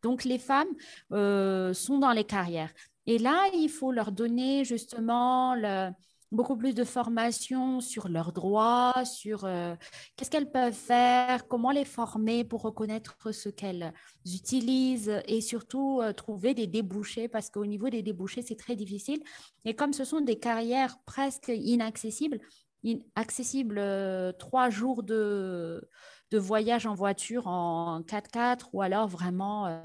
Donc, les femmes sont dans les carrières. Et là, il faut leur donner justement beaucoup plus de formation sur leurs droits, sur qu'est-ce qu'elles peuvent faire, comment les former pour reconnaître ce qu'elles utilisent et surtout trouver des débouchés parce qu'au niveau des débouchés, c'est très difficile. Et comme ce sont des carrières presque inaccessibles, 3 jours de voyage en voiture en 4x4 ou alors vraiment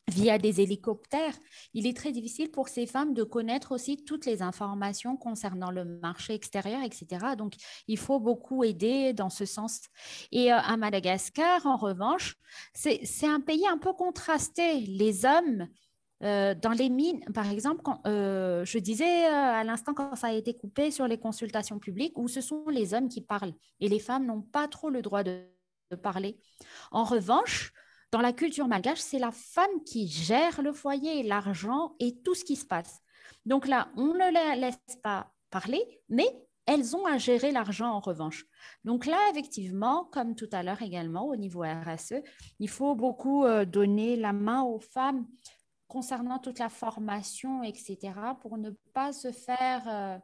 via des hélicoptères, il est très difficile pour ces femmes de connaître aussi toutes les informations concernant le marché extérieur, etc. Donc, il faut beaucoup aider dans ce sens. Et à Madagascar, en revanche, c'est un pays un peu contrasté. Les hommes dans les mines, par exemple, je disais à l'instant quand ça a été coupé sur les consultations publiques, où ce sont les hommes qui parlent et les femmes n'ont pas trop le droit de parler. En revanche, dans la culture malgache, c'est la femme qui gère le foyer, l'argent et tout ce qui se passe. Donc là, on ne les laisse pas parler, mais elles ont à gérer l'argent en revanche. Donc là, effectivement, comme tout à l'heure également, au niveau RSE, il faut beaucoup donner la main aux femmes concernant toute la formation, etc., pour ne pas se faire...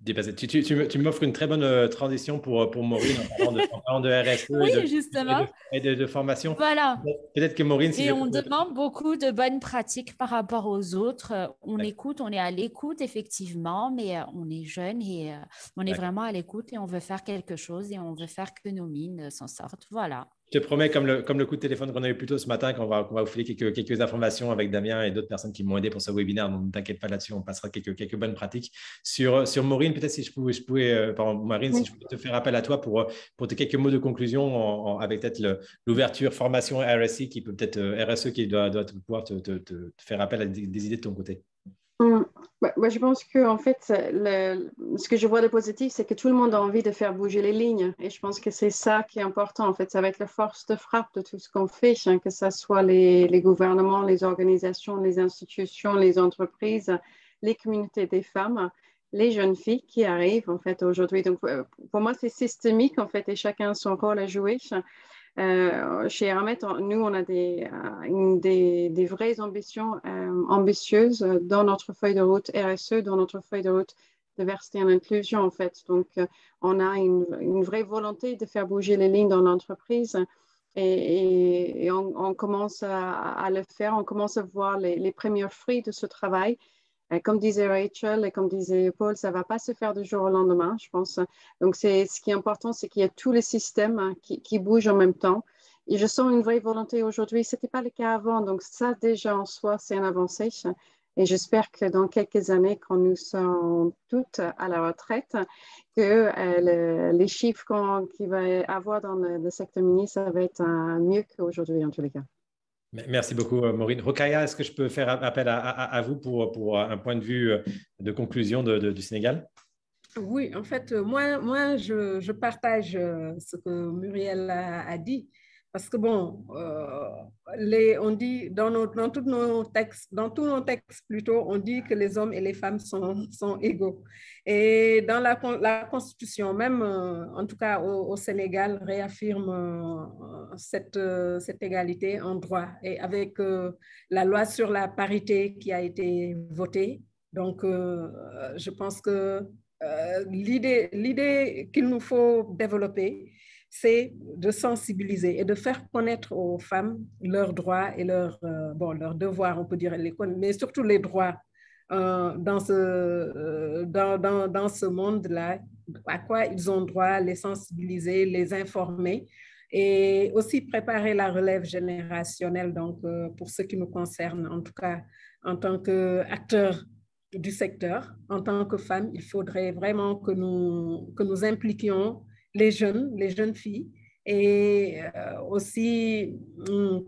Tu m'offres une très bonne transition pour Maureen en parlant de RSE oui, justement. et de formation. Voilà. Peut-être que Maureen... Et on demande beaucoup de bonnes pratiques par rapport aux autres. On écoute, on est à l'écoute, effectivement, mais on est jeune et on est vraiment à l'écoute et on veut faire quelque chose et on veut faire que nos mines s'en sortent. Voilà. Je te promets, comme le coup de téléphone qu'on a eu plus tôt ce matin, qu'on va vous filer quelques informations avec Damien et d'autres personnes qui m'ont aidé pour ce webinaire. Donc, ne t'inquiète pas là-dessus, on passera quelques bonnes pratiques. Sur Maureen, peut-être si je pouvais Marine, si je pouvais te faire appel à toi pour tes quelques mots de conclusion avec peut-être l'ouverture formation RSE qui peut peut-être RSE qui doit pouvoir te faire appel à des idées de ton côté. Je pense que en fait, ce que je vois de positif, c'est que tout le monde a envie de faire bouger les lignes. Et je pense que c'est ça qui est important. En fait, ça va être la force de frappe de tout ce qu'on fait, que ce soit les gouvernements, les organisations, les institutions, les entreprises, les communautés des femmes, les jeunes filles qui arrivent en fait aujourd'hui. Donc, pour moi, c'est systémique en fait, et chacun a son rôle à jouer. Chez Eramet, nous, on a des vraies ambitions ambitieuses dans notre feuille de route RSE, dans notre feuille de route diversité et inclusion, en fait. Donc, on a une vraie volonté de faire bouger les lignes dans l'entreprise et on commence à le faire. On commence à voir les premiers fruits de ce travail. Comme disait Rachel et comme disait Paul, ça ne va pas se faire du jour au lendemain, je pense. Donc, ce qui est important, c'est qu'il y a tous les systèmes qui bougent en même temps. Et je sens une vraie volonté aujourd'hui. Ce n'était pas le cas avant. Donc, ça, déjà en soi, c'est une avancée. Et j'espère que dans quelques années, quand nous serons toutes à la retraite, que les chiffres qu'il va y avoir dans le secteur minier, ça va être mieux qu'aujourd'hui, en tous les cas. Merci beaucoup, Maureen. Rokhaya, est-ce que je peux faire appel à vous pour un point de vue de conclusion du Sénégal? Oui, en fait, moi je partage ce que Muriel a dit. Parce que bon, on dit dans tous nos textes plutôt, on dit que les hommes et les femmes sont égaux. Et dans la Constitution, même en tout cas au Sénégal, réaffirme cette égalité en droit. Et avec la loi sur la parité qui a été votée, donc je pense que l'idée qu'il nous faut développer, c'est de sensibiliser et de faire connaître aux femmes leurs droits et leurs devoirs, on peut dire, mais surtout les droits dans ce monde-là, à quoi ils ont droit, les sensibiliser, les informer et aussi préparer la relève générationnelle, donc pour ce qui nous concerne, en tout cas en tant qu'acteurs du secteur, en tant que femmes, il faudrait vraiment que nous impliquions les jeunes filles. Et aussi,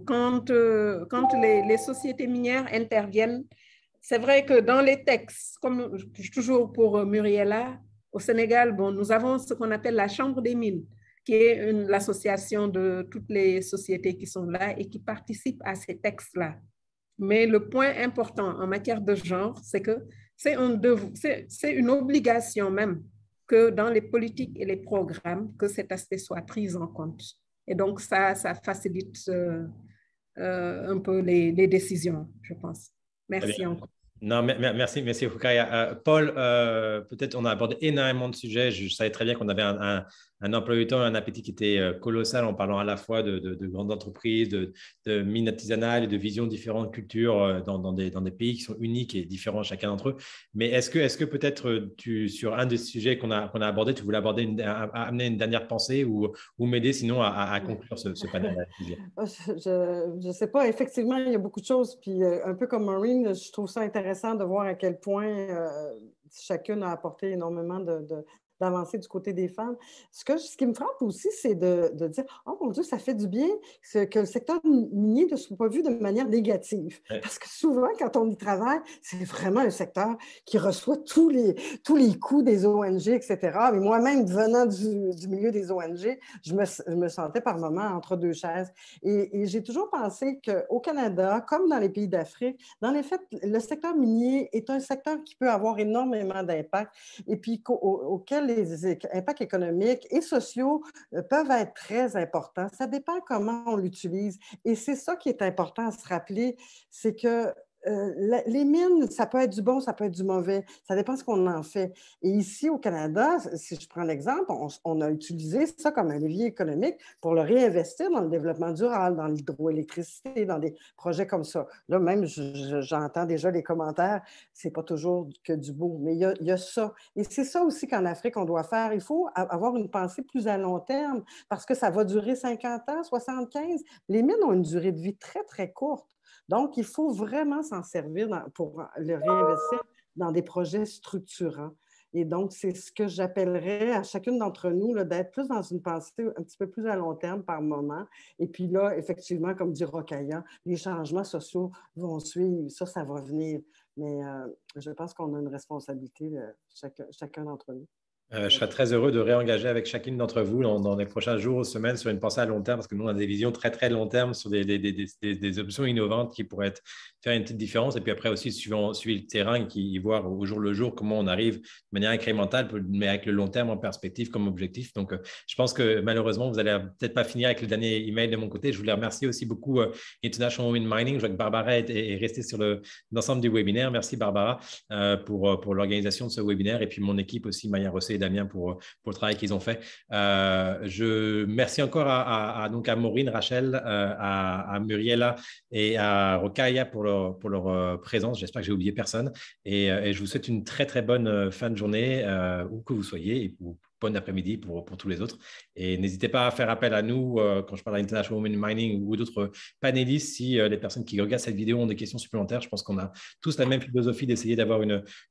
quand les sociétés minières interviennent, c'est vrai que dans les textes, comme toujours pour Muriela, au Sénégal, nous avons ce qu'on appelle la Chambre des mines, qui est l'association de toutes les sociétés qui sont là et qui participent à ces textes-là. Mais le point important en matière de genre, c'est que c'est une obligation même que dans les politiques et les programmes, que cet aspect soit pris en compte. Et donc, ça facilite un peu les décisions, je pense. Merci encore. Non, merci Rokhaya. Paul, peut-être on a abordé énormément de sujets. Je savais très bien qu'on avait un emploi du temps et un appétit qui était colossal en parlant à la fois de grandes entreprises, de mines artisanales et de visions différentes, cultures dans des pays qui sont uniques et différents chacun d'entre eux. Mais est-ce que peut-être sur un des sujets qu'on a abordé, tu voulais amener une dernière pensée ou m'aider sinon à conclure ce panel? Je ne sais pas. Effectivement, il y a beaucoup de choses. Puis un peu comme Maureen, je trouve ça intéressant de voir à quel point chacune a apporté énormément d'avancer du côté des femmes. Ce qui me frappe aussi, c'est de dire, oh mon Dieu, ça fait du bien que le secteur minier ne soit pas vu de manière négative. Ouais. Parce que souvent, quand on y travaille, c'est vraiment un secteur qui reçoit tous les coups des ONG, etc. Mais moi-même, venant du milieu des ONG, je me sentais par moments entre deux chaises. Et j'ai toujours pensé qu'au Canada, comme dans les pays d'Afrique, dans les faits, le secteur minier est un secteur qui peut avoir énormément d'impact et puis auquel les impacts économiques et sociaux peuvent être très importants. Ça dépend comment on l'utilise. Et c'est ça qui est important à se rappeler, c'est que les mines, ça peut être du bon, ça peut être du mauvais. Ça dépend de ce qu'on en fait. Et ici, au Canada, si je prends l'exemple, on a utilisé ça comme un levier économique pour le réinvestir dans le développement durable, dans l'hydroélectricité, dans des projets comme ça. Là, même, j'entends déjà les commentaires, c'est pas toujours que du beau, mais il y a ça. Et c'est ça aussi qu'en Afrique, on doit faire. Il faut avoir une pensée plus à long terme parce que ça va durer 50 ans, 75. Les mines ont une durée de vie très, très courte. Donc, il faut vraiment s'en servir pour le réinvestir dans des projets structurants. Et donc, c'est ce que j'appellerais à chacune d'entre nous d'être plus dans une pensée un petit peu plus à long terme par moment. Et puis là, effectivement, comme dit Rokhaya, les changements sociaux vont suivre. Ça va venir. Mais je pense qu'on a une responsabilité, chacun d'entre nous. Je serais très heureux de réengager avec chacune d'entre vous dans les prochains jours ou semaines sur une pensée à long terme parce que nous, on a des visions très, très long terme sur des options innovantes qui pourraient faire une petite différence. Et puis après aussi, suivre le terrain, qui voir au jour le jour comment on arrive de manière incrémentale, mais avec le long terme en perspective comme objectif. Donc, je pense que malheureusement, vous n'allez peut-être pas finir avec le dernier email de mon côté. Je voulais remercier aussi beaucoup International Women Mining. Je vois que Barbara est restée sur l'ensemble du webinaire. Merci Barbara pour l'organisation de ce webinaire et puis mon équipe aussi, Maya Rosset et Damien pour le travail qu'ils ont fait. Je merci encore à Maureen, Rachel, à Muriela et à Rokhaya pour leur présence. J'espère que j'ai oublié personne. Et je vous souhaite une très, très bonne fin de journée, où que vous soyez, et bon après-midi pour tous les autres. Et n'hésitez pas à faire appel à nous quand je parle d'International Women Mining ou d'autres panélistes si les personnes qui regardent cette vidéo ont des questions supplémentaires. Je pense qu'on a tous la même philosophie d'essayer d'avoir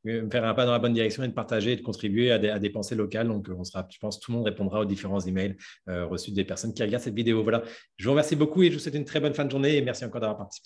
faire un pas dans la bonne direction et de partager et de contribuer à des pensées locales. Donc, je pense que tout le monde répondra aux différents emails reçus des personnes qui regardent cette vidéo. Voilà. Je vous remercie beaucoup et je vous souhaite une très bonne fin de journée et merci encore d'avoir participé.